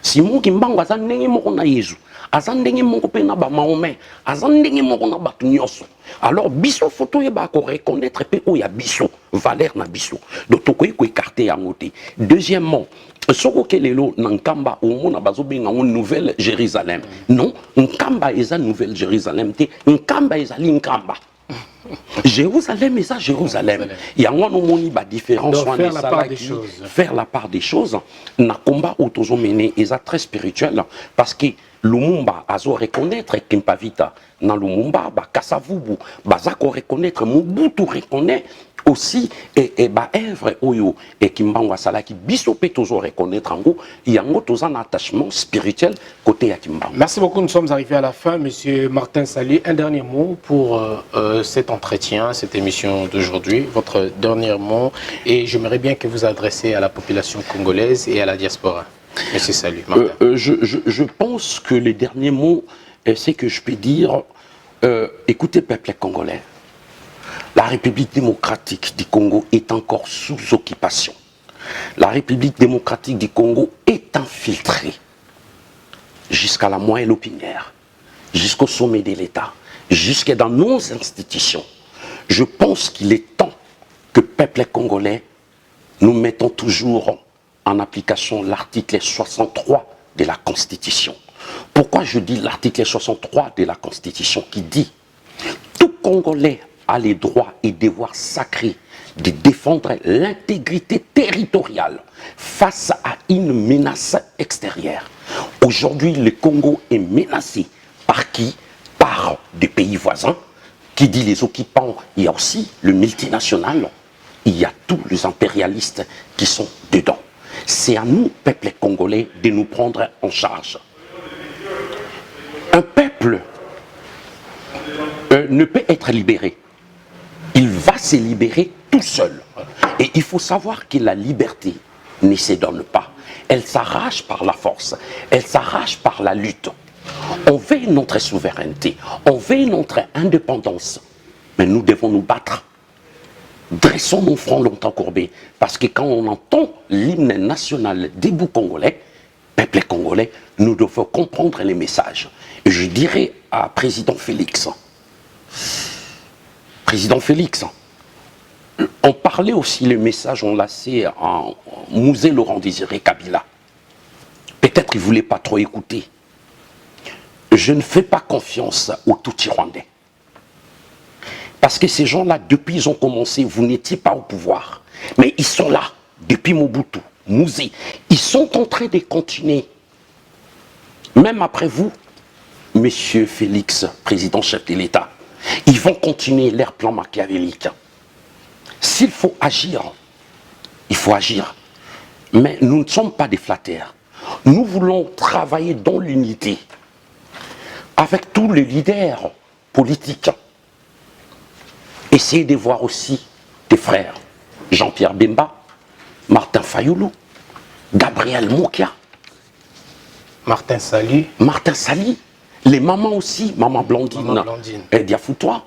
Simon Kimbangu aza ndenge moko na Yesu aza ndenge moko pe na ba Mahomet aza ndenge moko na bato nyonso. Alors biso photo ye ba ko reconnaître pe o ya biso valeur na biso donc to ko écarter yango te. Deuxièmement soko kelelo na nkamba omona bazobenga ngo Nouvelle Jérusalem non nkamba eza Nouvelle Jérusalem te nkamba ezali nkamba Jérusalem et ça Jérusalem. Il y a un moni ba différence faire la part des choses. Faire la part des choses. Na combat autozo mené et ça très spirituel parce que Lumumba azo reconnaître Kimpavita na Lumumba ba Kasavubu bazako reconnaître Mobutu reconnaît aussi et ba œuvre oyo et Kimbangu salaki biso pe toujours reconnaître ngo yango toza un attachement spirituel côté ya Kimbangu. Merci beaucoup, nous sommes arrivés à la fin. Monsieur Martin Sali, un dernier mot pour cet entretien, cette émission d'aujourd'hui, votre dernier mot, et j'aimerais bien que vous adressiez à la population congolaise et à la diaspora. Monsieur Sali, Martin. Je pense que les derniers mots, c'est que je peux dire, écoutez peuple congolais, la République démocratique du Congo est encore sous occupation. La République démocratique du Congo est infiltrée jusqu'à la moelle épinière, jusqu'au sommet de l'État, jusque dans nos institutions. Je pense qu'il est temps que peuple congolais, nous mettons toujours en application l'article 63 de la Constitution. Pourquoi je dis l'article 63 de la Constitution qui dit « Tout Congolais a les droits et devoirs sacrés de défendre l'intégrité territoriale face à une menace extérieure. » Aujourd'hui, le Congo est menacé par qui? Par des pays voisins. Qui dit les occupants, il y a aussi le multinational. Il y a tous les impérialistes qui sont dedans. C'est à nous, peuple congolais, de nous prendre en charge. Un peuple ne peut être libéré. Il va se libérer tout seul. Et il faut savoir que la liberté ne se donne pas. Elle s'arrache par la force. Elle s'arrache par la lutte. On veut notre souveraineté. On veut notre indépendance. Mais nous devons nous battre. Dressons nos fronts longtemps courbés. Parce que quand on entend l'hymne national debout congolais, peuple congolais, nous devons comprendre les messages. Et je dirais à Président Félix, On parlait aussi, le message, on laissait en Mouzé Laurent Désiré Kabila. Peut-être il ne voulait pas trop écouter. Je ne fais pas confiance aux Tutsis rwandais. Parce que ces gens-là, depuis ils ont commencé, vous n'étiez pas au pouvoir. Mais ils sont là, depuis Mobutu, Mouzé. Ils sont en train de continuer. Même après vous, Monsieur Félix, président chef de l'État, ils vont continuer leur plan machiavélique. S'il faut agir, il faut agir. Mais nous ne sommes pas des flatteurs. Nous voulons travailler dans l'unité avec tous les leaders politiques. Essayez de voir aussi tes frères, Jean-Pierre Bemba, Martin Fayoulou, Gabriel Moukia, Martin Sali, les mamans aussi, Maman Blandine, et Diafoutois,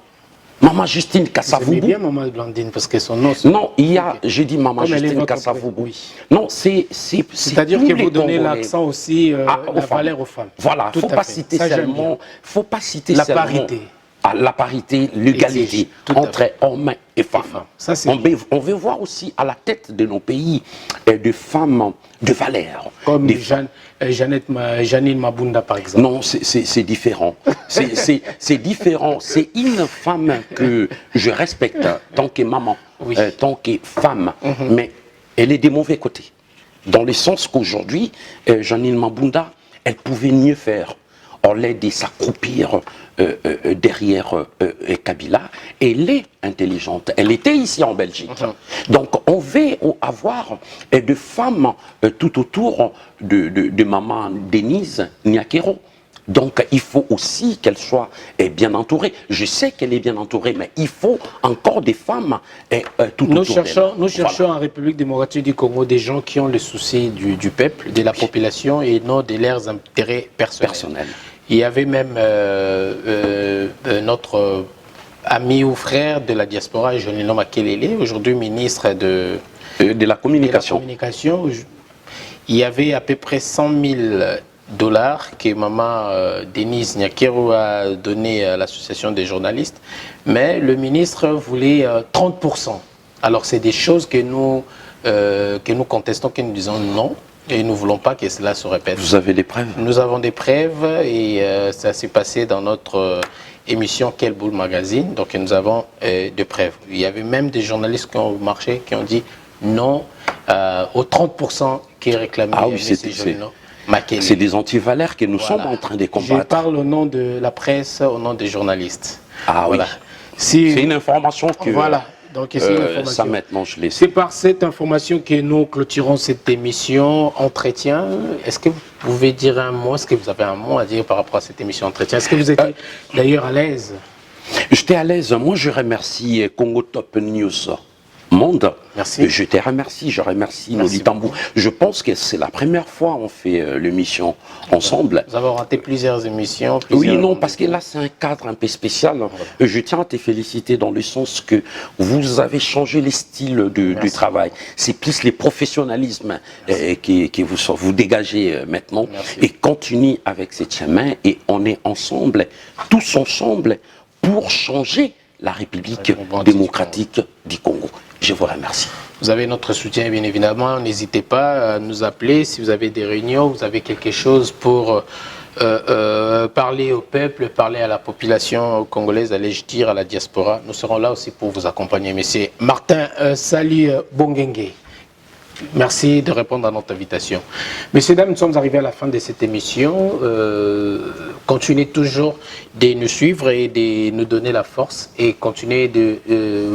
Maman Justine Kassavoubou. C'est bien Maman Blandine parce que son nom... Non, il y a, j'ai dit Maman Justine Kassavoubou. Oui. Non, c'est-à-dire que vous donnez l'accent aussi la valeur aux femmes. Voilà, il ne faut pas citer seulement... faut pas citer la seulement parité. La parité, l'égalité entre hommes et femmes. Ça, on veut voir aussi à la tête de nos pays de femmes de valeur. Comme Janine Mabunda, par exemple. Non, c'est différent. C'est différent. C'est une femme que je respecte tant que maman, tant que femme. Mais elle est des mauvais côtés. Dans le sens qu'aujourd'hui, Janine Mabunda, elle pouvait mieux faire. On l'aide à s'accroupir derrière Kabila. Elle est intelligente. Elle était ici en Belgique. Donc on veut avoir des femmes tout autour de maman Denise Nyakero. Donc il faut aussi qu'elle soit bien entourée. Je sais qu'elle est bien entourée, mais il faut encore des femmes tout autour d'elle. Nous cherchons en République démocratique du Congo des gens qui ont le souci du peuple, de la population et non de leurs intérêts personnels. Il y avait même notre ami ou frère de la diaspora, Jonino Makelele, aujourd'hui ministre de la communication. Il y avait à peu près 100 000 $ que maman Denise Nyakero a donné à l'association des journalistes, mais le ministre voulait 30%. Alors c'est des choses que nous contestons, que nous disons non. Et nous ne voulons pas que cela se répète. Vous avez des preuves? Nous avons des preuves et ça s'est passé dans notre émission Quel Boule Magazine. Donc nous avons des preuves. Il y avait même des journalistes qui ont marché, qui ont dit non aux 30% qui réclamaient c'est des antivaleurs que nous sommes en train de combattre. Je parle au nom de la presse, au nom des journalistes. Ah voilà. Oui. C'est une information que... Voilà. Donc, ça maintenant, je l'ai. C'est par cette information que nous clôturons cette émission Entretien. Est-ce que vous pouvez dire un mot? Est-ce que vous avez un mot à dire par rapport à cette émission Entretien? Est-ce que vous êtes d'ailleurs à l'aise? J'étais à l'aise. Moi, je remercie Congo Top News Monde. Merci. Je te remercie. Je remercie Noli Tambou. Je pense que c'est la première fois qu'on fait l'émission ensemble. Vous avez raté plusieurs émissions. Oui, non, parce que là, c'est un cadre un peu spécial. Je tiens à te féliciter dans le sens que vous avez changé les styles du travail. C'est plus le professionnalisme que vous dégagez maintenant. Merci. Et continue avec cette chemin. Et on est ensemble, tous ensemble, pour changer la République démocratique du Congo. Je vous remercie. Vous avez notre soutien, bien évidemment. N'hésitez pas à nous appeler si vous avez des réunions, vous avez quelque chose pour parler au peuple, parler à la population congolaise, allais-je dire, à la diaspora. Nous serons là aussi pour vous accompagner. Monsieur Martin Sali Bongenge, merci de répondre à notre invitation. Messieurs, dames, nous sommes arrivés à la fin de cette émission. Continuez toujours de nous suivre et de nous donner la force et continuez de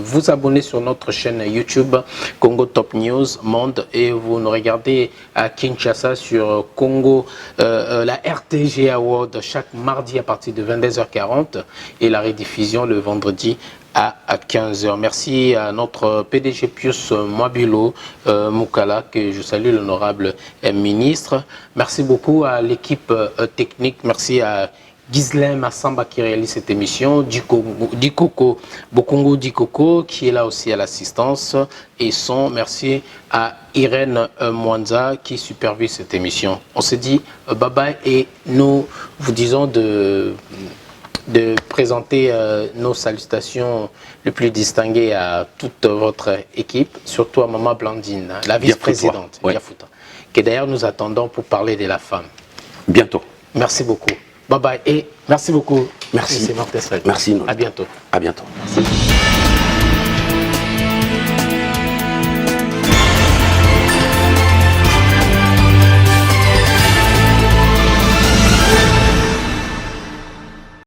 vous abonner sur notre chaîne YouTube Congo Top News Monde et vous nous regardez à Kinshasa sur Congo, la RTG Award chaque mardi à partir de 22h40 et la rediffusion le vendredi à 15h. Merci à notre PDG Pius Mwabilo Moukala, que je salue, l'honorable ministre. Merci beaucoup à l'équipe technique. Merci à Ghislain Massamba qui réalise cette émission, Dikoko Bokongo Dikoko qui est là aussi à l'assistance et son. Merci à Irène Mwanza qui supervise cette émission. On se dit bye bye et nous vous disons de de présenter nos salutations les plus distinguées à toute votre équipe, surtout à Maman Blandine, la vice-présidente, ouais. qui d'ailleurs nous attendons pour parler de la femme. Bientôt. Merci beaucoup. Bye bye et merci beaucoup. Merci. Monsieur Martin Sali. Merci. À bientôt. À bientôt. Merci.